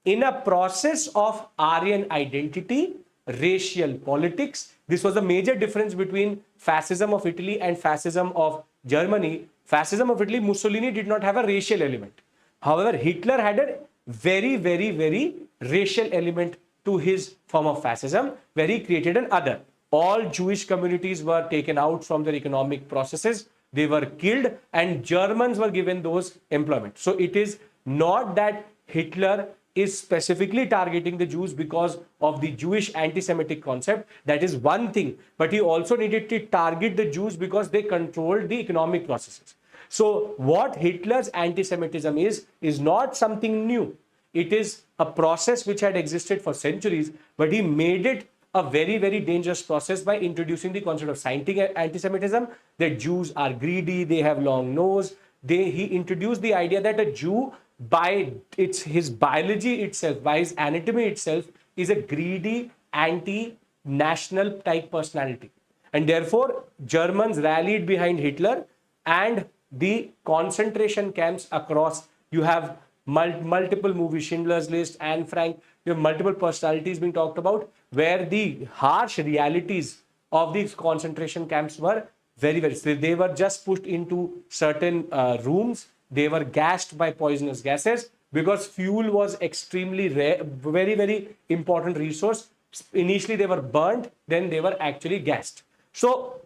Speaker 1: in a process of Aryan identity, racial politics. This was a major difference between fascism of Italy and fascism of Germany. Fascism of Italy, Mussolini did not have a racial element. However, Hitler had a very, very, very racial element to his form of fascism, where he created an other. All Jewish communities were taken out from their economic processes. They were killed, and Germans were given those employment. So it is not that Hitler is specifically targeting the Jews because of the Jewish anti-Semitic concept. That is one thing. But he also needed to target the Jews because they controlled the economic processes. So what Hitler's anti-Semitism is not something new. It is a process which had existed for centuries, but he made it a very, very dangerous process by introducing the concept of scientific anti-Semitism, that Jews are greedy, they have long nose. He introduced the idea that a Jew, by his biology itself, by his anatomy itself, is a greedy, anti-national type personality. And therefore, Germans rallied behind Hitler, and the concentration camps across, you have multiple movies, Schindler's List, Anne Frank, you have multiple personalities being talked about, where the harsh realities of these concentration camps were very, very serious. They were just pushed into certain rooms. They were gassed by poisonous gases because fuel was extremely rare, very, very important resource. Initially, they were burnt, then they were actually gassed. So,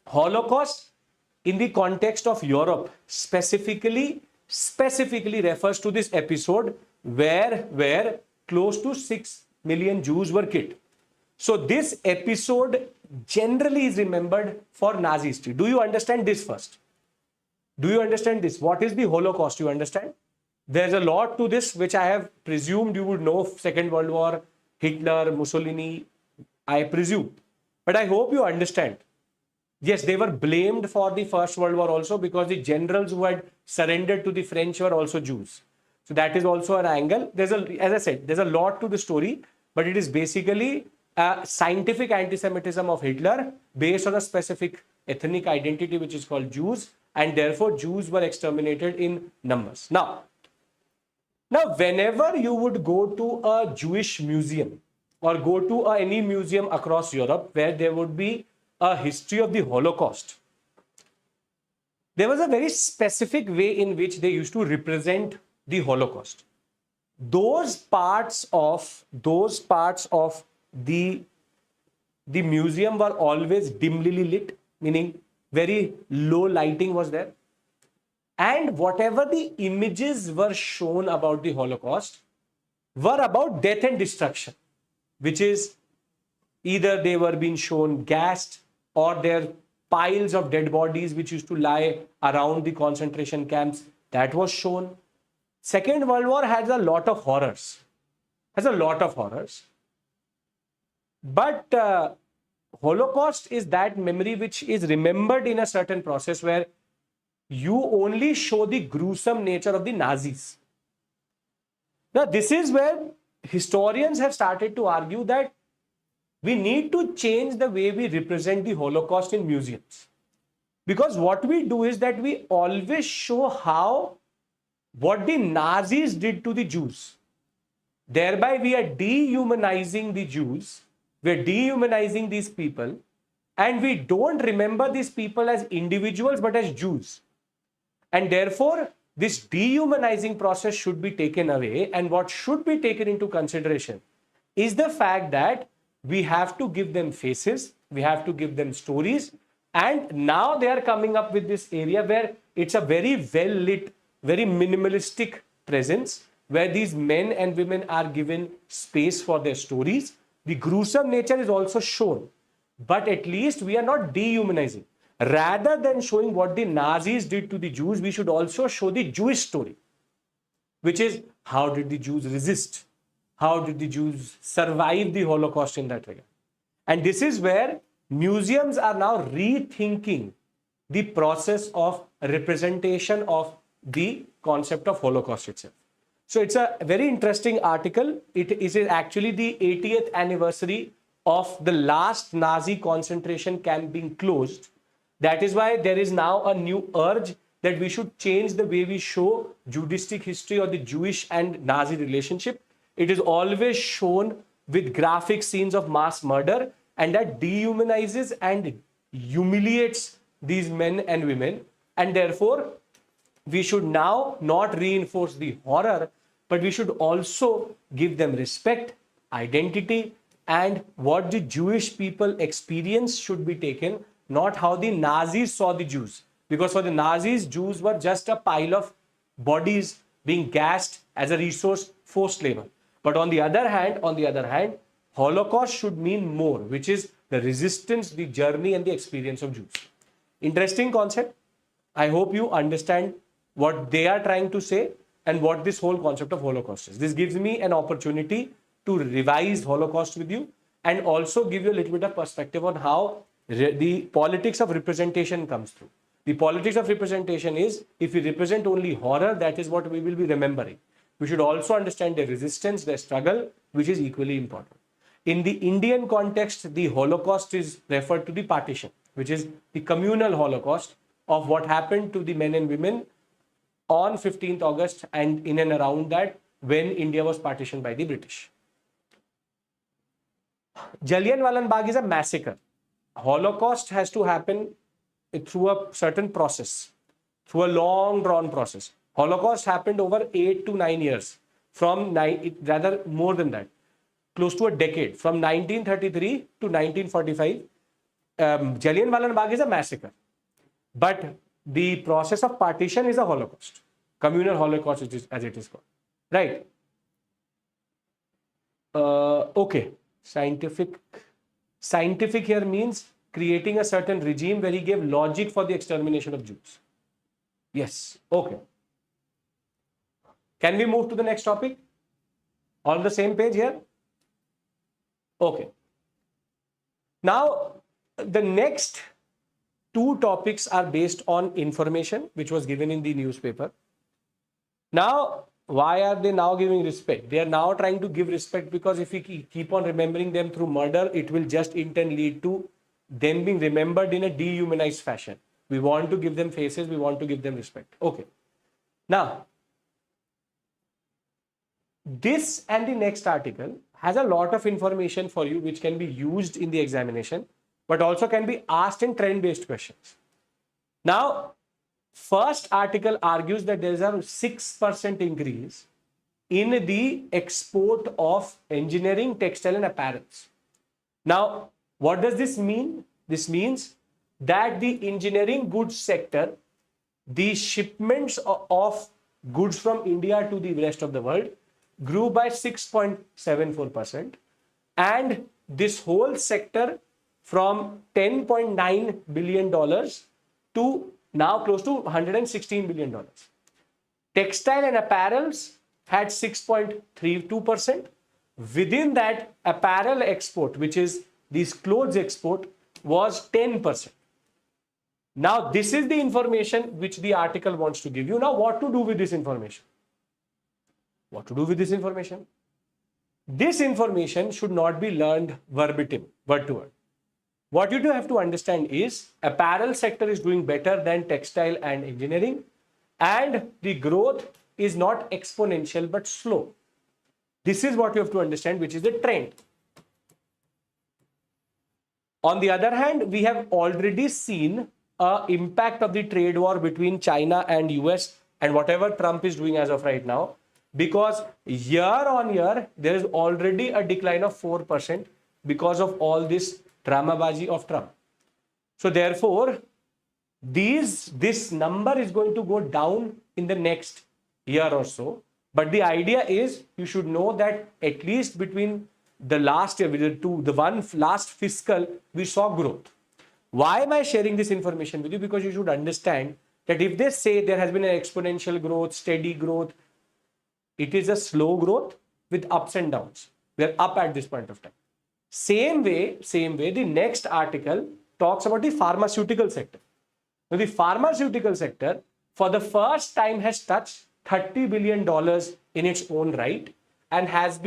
Speaker 1: Holocaust in the context of Europe specifically refers to this episode where close to 6 million Jews were killed. So this episode generally is remembered for Nazi history. Do you understand this first? Do you understand this? What is the Holocaust? You understand? There's a lot to this which I have presumed you would know. Second World War, Hitler, Mussolini, I presume. But I hope you understand. Yes, they were blamed for the First World War also because the generals who had surrendered to the French were also Jews. So that is also an angle. As I said, there's a lot to the story, but it is basically a scientific anti-Semitism of Hitler based on a specific ethnic identity which is called Jews, and therefore Jews were exterminated in numbers. Now, whenever you would go to a Jewish museum or go to any museum across Europe where there would be a history of the Holocaust, there was a very specific way in which they used to represent the Holocaust. Those parts of the museum were always dimly lit, meaning very low lighting was there. And whatever the images were shown about the Holocaust were about death and destruction, which is either they were being shown gassed or their piles of dead bodies which used to lie around the concentration camps, that was shown. Second World War has a lot of horrors. But Holocaust is that memory which is remembered in a certain process where you only show the gruesome nature of the Nazis. Now, this is where historians have started to argue that we need to change the way we represent the Holocaust in museums. Because what we do is that we always show what the Nazis did to the Jews. Thereby, we are dehumanizing the Jews. We are dehumanizing these people. And we don't remember these people as individuals, but as Jews. And therefore, this dehumanizing process should be taken away. And what should be taken into consideration is the fact that we have to give them faces, we have to give them stories. And now they are coming up with this area where it's a very well lit, very minimalistic presence, where these men and women are given space for their stories. The gruesome nature is also shown, but at least we are not dehumanizing. Rather than showing what the Nazis did to the Jews, we should also show the Jewish story, which is how did the Jews resist? How did the Jews survive the Holocaust in that regard? And this is where museums are now rethinking the process of representation of the concept of Holocaust itself. So it's a very interesting article. It is actually the 80th anniversary of the last Nazi concentration camp being closed. That is why there is now a new urge that we should change the way we show Judaistic history or the Jewish and Nazi relationship. It is always shown with graphic scenes of mass murder, and that dehumanizes and humiliates these men and women. And therefore, we should now not reinforce the horror, but we should also give them respect, identity, and what the Jewish people experience should be taken, not how the Nazis saw the Jews. Because for the Nazis, Jews were just a pile of bodies being gassed as a resource, forced labor. But on the other hand, Holocaust should mean more, which is the resistance, the journey, and the experience of Jews. Interesting concept. I hope you understand what they are trying to say and what this whole concept of Holocaust is. This gives me an opportunity to revise Holocaust with you and also give you a little bit of perspective on how the politics of representation comes through. The politics of representation is, if we represent only horror, that is what we will be remembering. We should also understand their resistance, their struggle, which is equally important. In the Indian context, the Holocaust is referred to the partition, which is the communal Holocaust of what happened to the men and women on 15th August and in and around that when India was partitioned by the British. Jallianwala Bagh is a massacre. Holocaust has to happen through a certain process, through a long drawn process. Holocaust happened over 8 to 9 years, rather more than that, close to a decade, from 1933 to 1945. Jallianwala Bagh is a massacre. But the process of partition is a Holocaust, communal Holocaust as it is called, right? Okay, scientific here means creating a certain regime where he gave logic for the extermination of Jews. Yes, okay. Can we move to the next topic? On the same page here? Okay. Now, the next two topics are based on information which was given in the newspaper. Now, why are they now giving respect? They are now trying to give respect because if we keep on remembering them through murder, it will just in turn lead to them being remembered in a dehumanized fashion. We want to give them faces, we want to give them respect. Okay. Now, this and the next article has a lot of information for you which can be used in the examination, but also can be asked in trend-based questions. Now, first article argues that there is a 6% increase in the export of engineering, textile and apparels. Now, what does this mean? This means that the engineering goods sector, the shipments of goods from India to the rest of the world grew by 6.74%, and this whole sector from $10.9 billion to now close to $116 billion. Textile and apparels had 6.32%. Within that, apparel export, which is these clothes export, was 10%. Now, this is the information which the article wants to give you. Now, what to do with this information? What to do with this information? This information should not be learned verbatim, word to word. What you do have to understand is apparel sector is doing better than textile and engineering, and the growth is not exponential but slow. This is what you have to understand, which is the trend. On the other hand, we have already seen an impact of the trade war between China and US and whatever Trump is doing as of right now, because year on year, there is already a decline of 4% because of all this dramabazi of Trump. So therefore, this number is going to go down in the next year or so. But the idea is you should know that at least between the last year, the one last fiscal, we saw growth. Why am I sharing this information with you? Because you should understand that if they say there has been an exponential growth, steady growth, it is a slow growth with ups and downs. We are up at this point of time. Same way, the next article talks about the pharmaceutical sector. Now, the pharmaceutical sector, for the first time, has touched $30 billion in its own right and has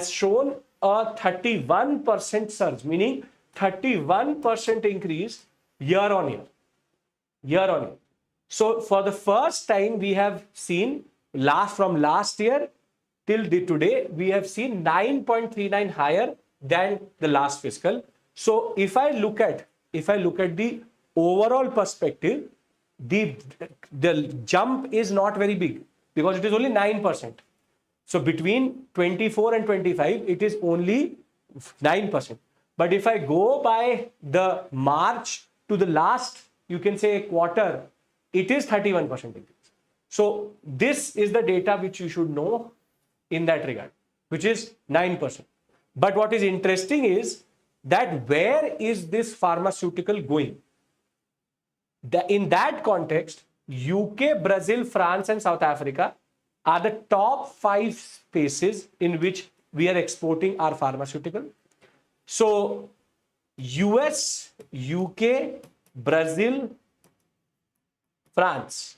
Speaker 1: shown a 31% surge, meaning 31% increase year on year. So for the first time, we have seen from last year till today, we have seen 9.39 higher than the last fiscal. So if I look at the overall perspective, the jump is not very big because it is only 9%. So between 24 and 25, it is only 9%. But if I go by the March to the last, you can say quarter, it is 31% increase. So this is the data which you should know in that regard, which is 9%. But what is interesting is that where is this pharmaceutical going? In that context, UK, Brazil, France and South Africa are the top 5 spaces in which we are exporting our pharmaceutical. So US, UK, Brazil, France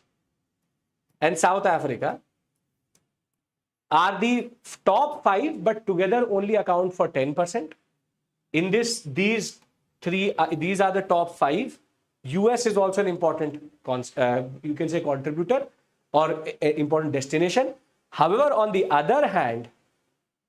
Speaker 1: and South Africa are the top 5, but together only account for 10%. In these are the top 5. US is also an important, you can say, contributor or important destination. However, on the other hand,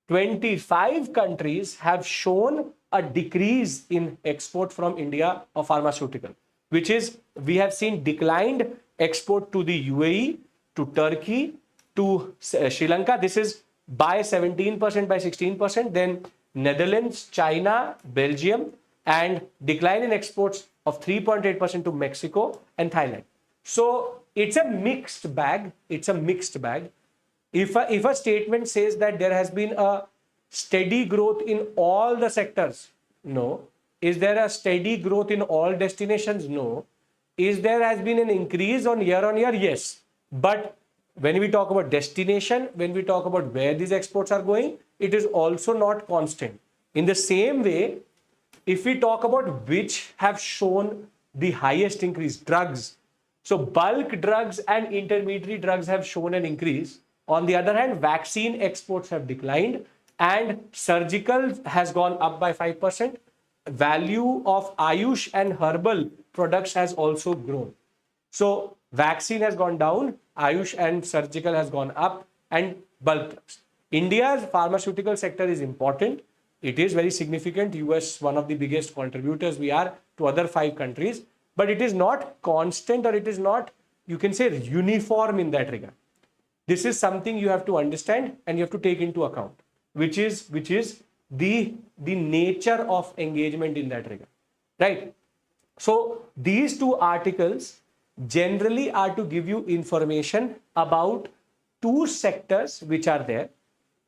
Speaker 1: 25 countries have shown a decrease in export from India of pharmaceutical, which is, we have seen declined export to the UAE, to Turkey, to Sri Lanka. This is by 17%, by 16%. Then Netherlands, China, Belgium, and decline in exports of 3.8% to Mexico and Thailand. So it's a mixed bag. If a statement says that there has been a steady growth in all the sectors, no. Is there a steady growth in all destinations? No. Is there has been an increase on year? Yes. But when we talk about destination, when we talk about where these exports are going, it is also not constant. In the same way, if we talk about which have shown the highest increase, drugs. So bulk drugs and intermediary drugs have shown an increase. On the other hand, vaccine exports have declined and surgical has gone up by 5%. value of Ayush and herbal products has also grown. So vaccine has gone down, Ayush and surgical has gone up, and bulk drugs. India's pharmaceutical sector is important. It is very significant. US, one of the biggest contributors we are to other 5 countries, but it is not constant, or it is not, you can say, uniform in that regard. This is something you have to understand and you have to take into account, which is the nature of engagement in that regard, right? So these 2 articles generally are to give you information about 2 sectors which are there.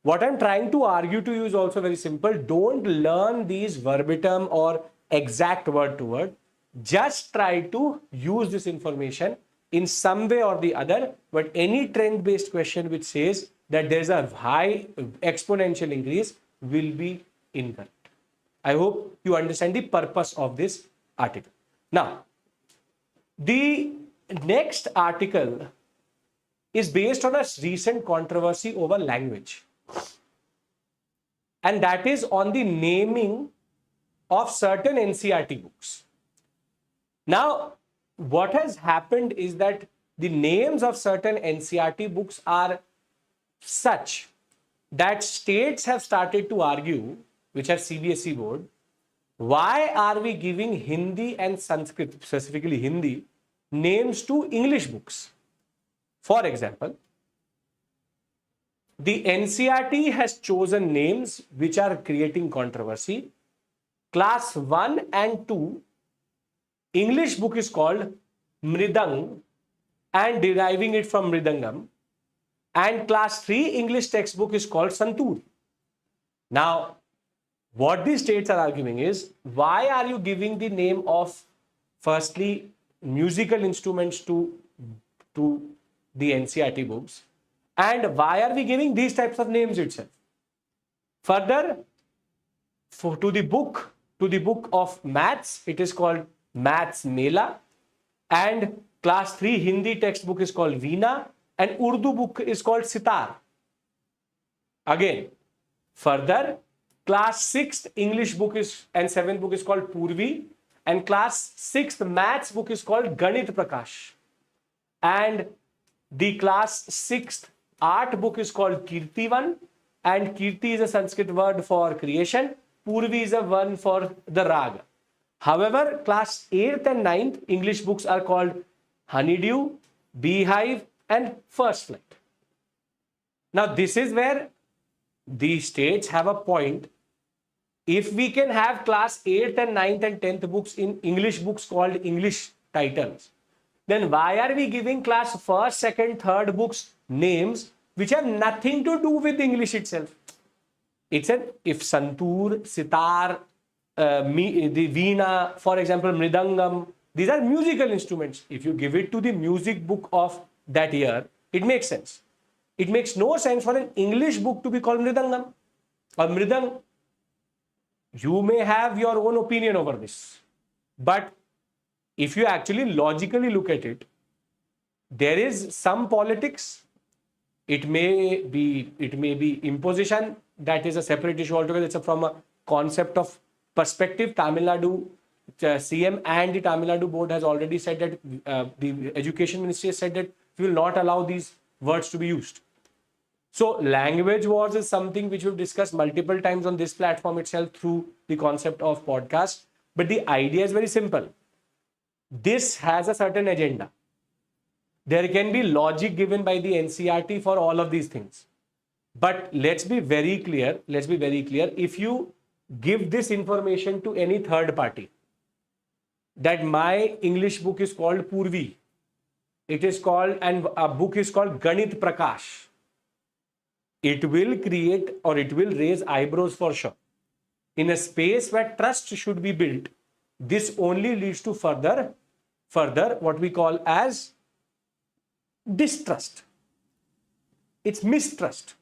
Speaker 1: What I'm trying to argue to you is also very simple. Don't learn these verbatim or exact word to word. Just try to use this information in some way or the other. But any trend-based question which says that there's a high exponential increase will be incorrect. I hope you understand the purpose of this article. Now, the next article is based on a recent controversy over language. And that is on the naming of certain NCERT books. Now, what has happened is that the names of certain NCERT books are such that states have started to argue, which are CBSE board, why are we giving Hindi and Sanskrit, specifically Hindi, names to English books? For example, the NCERT has chosen names which are creating controversy. Class 1 and 2 English book is called Mridang and deriving it from Mridangam, and class 3 English textbook is called Santoor. Now, what these states are arguing is, why are you giving the name of, firstly, musical instruments to the NCERT books, and why are we giving these types of names itself? Further, to the book of maths, it is called Maths Mela, and class 3 Hindi textbook is called Veena, and Urdu book is called Sitar. Again, further, class 6th English book is and 7th book is called Purvi, and class 6th maths book is called Ganit Prakash, and the class 6th art book is called Kirtivan, and Kirti is a Sanskrit word for creation, Purvi is a one for the raga. However, class 8th and 9th English books are called Honeydew, Beehive, and First Flight. Now, this is where the states have a point. If we can have class 8th and 9th and 10th books in English books called English titles, then why are we giving class 1st, 2nd, 3rd books names which have nothing to do with English itself? It's if Santoor, Sitar, the Veena, for example, Mridangam, these are musical instruments. If you give it to the music book of that year, it makes sense. It makes no sense for an English book to be called Mridangam or Mridang. You may have your own opinion over this, but if you actually logically look at it, there is some politics. It may be imposition. That is a separate issue altogether. It's from a concept of perspective. Tamil Nadu CM and the Tamil Nadu board has already said that the education ministry has said that we will not allow these words to be used. So language wars is something which we've discussed multiple times on this platform itself through the concept of podcast. But the idea is very simple. This has a certain agenda. There can be logic given by the NCERT for all of these things. But let's be very clear. If you give this information to any third party, that my English book is called Purvi, it is called, and a book is called Ganit Prakash, it will create or it will raise eyebrows for sure. In a space where trust should be built, this only leads to further what we call as distrust. It's mistrust.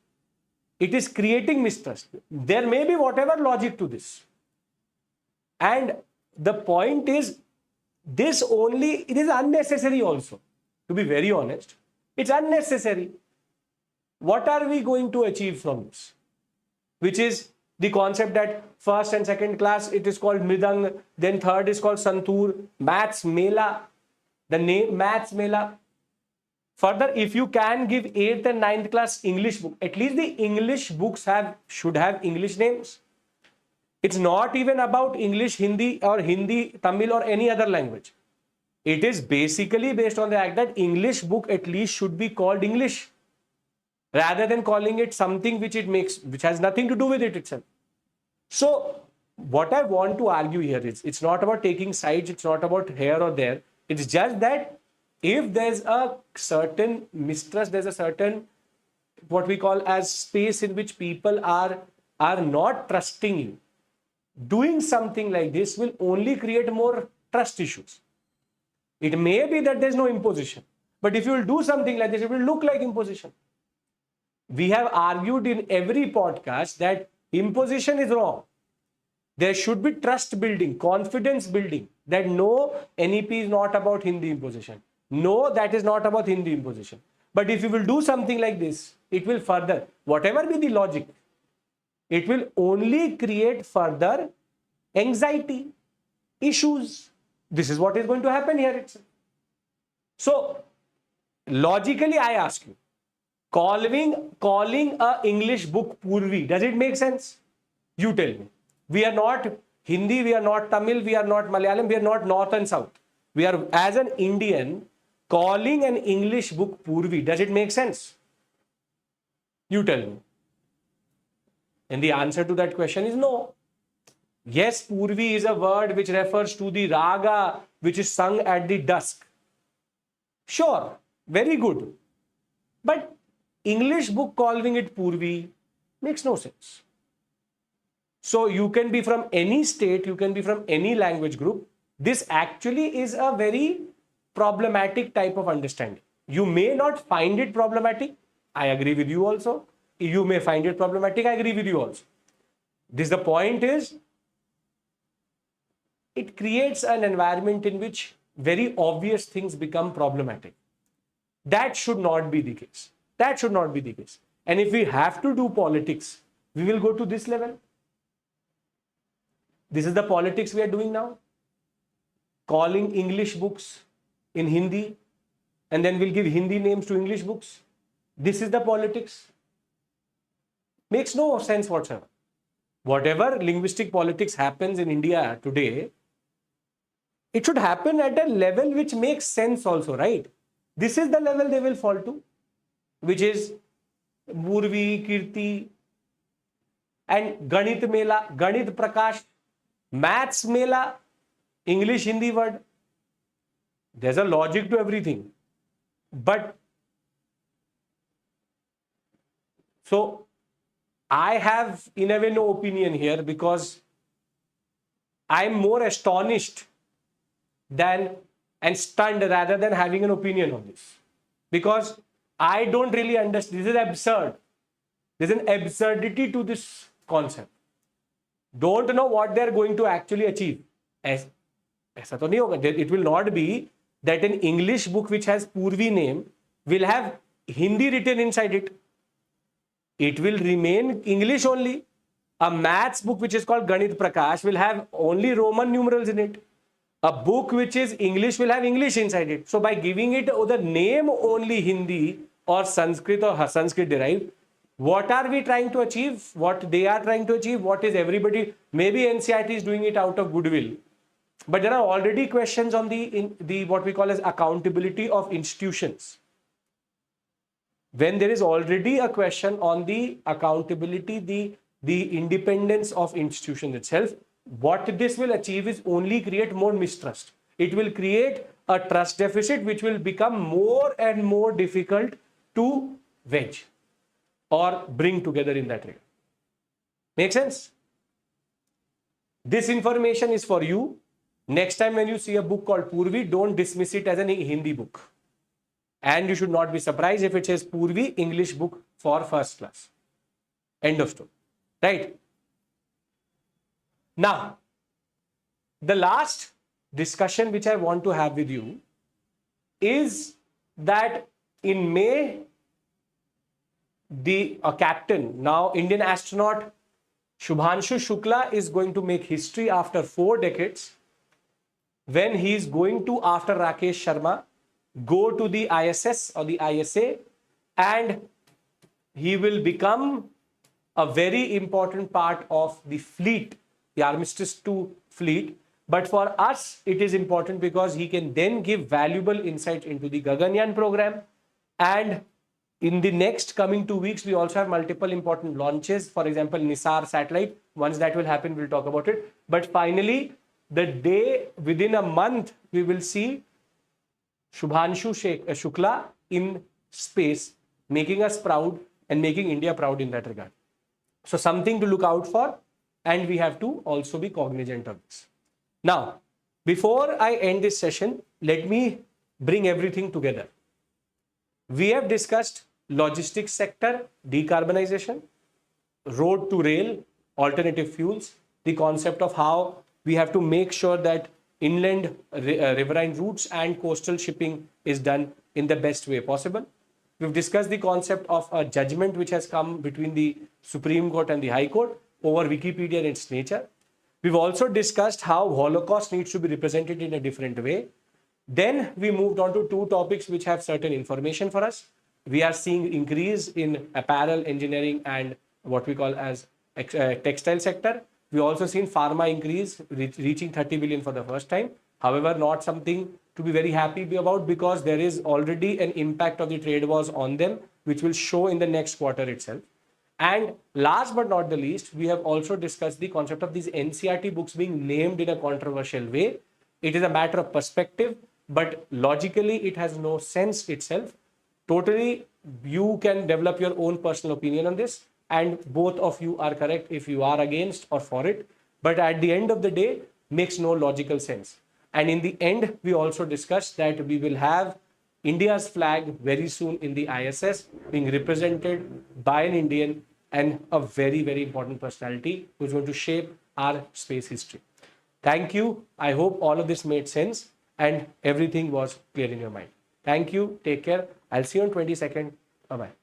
Speaker 1: It is creating mistrust. There may be whatever logic to this. And the point is, it is unnecessary also. To be very honest, it's unnecessary. What are we going to achieve from this? Which is The concept that first and second class, it is called Mridang, then third is called Santur, Maths Mela, the name Maths Mela. Further, if you can give 8th and 9th class English book, at least the English books should have English names. It's not even about English, Hindi or Hindi, Tamil or any other language. It is basically based on the fact that English book at least should be called English, rather than calling it something which has nothing to do with it itself. So what I want to argue here is, it's not about taking sides, it's not about here or there. It's just that if there's a certain mistrust, there's a certain what we call as space in which people are not trusting you, doing something like this will only create more trust issues. It may be that there's no imposition, but if you will do something like this, it will look like imposition. We have argued in every podcast that imposition is wrong. There should be trust building, confidence building, that no, NEP is not about Hindi imposition. No, that is not about Hindi imposition. But if you will do something like this, it will further, whatever be the logic, it will only create further anxiety, issues. This is what is going to happen here itself. So, logically, I ask you, calling a English book Purvi, does it make sense? You tell me. We are not Hindi, we are not Tamil, we are not Malayalam, we are not North and South. We are, as an Indian, calling an English book Purvi, does it make sense? You tell me. And the answer to that question is no. Yes, Purvi is a word which refers to the raga which is sung at the dusk. Sure, very good. But English book calling it Purvi makes no sense. So you can be from any state, you can be from any language group. This actually is a very problematic type of understanding. You may not find it problematic. I agree with you also. You may find it problematic. I agree with you also. The point is, it creates an environment in which very obvious things become problematic. That should not be the case. That should not be the case. And if we have to do politics, we will go to this level. This is the politics we are doing now. Calling English books in Hindi, and then we'll give Hindi names to English books. This is the politics. Makes no sense whatsoever. Whatever linguistic politics happens in India today, it should happen at a level which makes sense also, right? This is the level they will fall to, which is Purvi, Kirti, and Ganit Mela, Ganit Prakash, Maths Mela, English Hindi word. There's a logic to everything. But so I have in a way no opinion here, because I'm more astonished and stunned rather than having an opinion on this. Because I don't really understand. This is absurd. There's an absurdity to this concept. Don't know what they're going to actually achieve. It will not be that an English book which has Purvi name will have Hindi written inside it. It will remain English only. A maths book which is called Ganit Prakash will have only Roman numerals in it. A book which is English will have English inside it. So by giving it the name only Hindi or Sanskrit or Sanskrit derived, what are we trying to achieve? What they are trying to achieve? What is everybody? Maybe NCERT is doing it out of goodwill. But there are already questions on the what we call as accountability of institutions. When there is already a question on the accountability, the independence of institution itself, what this will achieve is only create more mistrust. It will create a trust deficit which will become more and more difficult to wedge or bring together in that regard. Make sense? This information is for you. Next time when you see a book called Purvi, don't dismiss it as a Hindi book. And you should not be surprised if it says Purvi English book for first class. End of story. Right? Now, the last discussion which I want to have with you is that in May, a captain, now Indian astronaut Shubhanshu Shukla is going to make history after 4 decades when he is going to, after Rakesh Sharma, go to the ISS or the ISA, and he will become a very important part of the fleet, the Armistice 2 fleet. But for us, it is important because he can then give valuable insight into the Gaganyaan program. And in the next coming 2 weeks, we also have multiple important launches. For example, Nisar satellite. Once that will happen, we'll talk about it. But finally, the day within a month, we will see Shubhanshu Shukla in space, making us proud and making India proud in that regard. So something to look out for, and we have to also be cognizant of this. Now, before I end this session, let me bring everything together. We have discussed logistics sector, decarbonization, road to rail, alternative fuels, the concept of how we have to make sure that inland riverine routes and coastal shipping is done in the best way possible. We've discussed the concept of a judgment which has come between the Supreme Court and the High Court over Wikipedia and its nature. We've also discussed how Holocaust needs to be represented in a different way. Then we moved on to 2 topics which have certain information for us. We are seeing increase in apparel, engineering, and what we call as textile sector. We also seen pharma increase, reaching 30 billion for the first time. However, not something to be very happy about, because there is already an impact of the trade wars on them, which will show in the next quarter itself. And last but not the least, we have also discussed the concept of these NCERT books being named in a controversial way. It is a matter of perspective, but logically it has no sense itself. Totally, you can develop your own personal opinion on this, and both of you are correct if you are against or for it. But at the end of the day, makes no logical sense. And in the end, we also discussed that we will have India's flag very soon in the ISS being represented by an Indian and a very, very important personality who is going to shape our space history. Thank you. I hope all of this made sense and everything was clear in your mind. Thank you. Take care. I'll see you on 22nd. Bye-bye.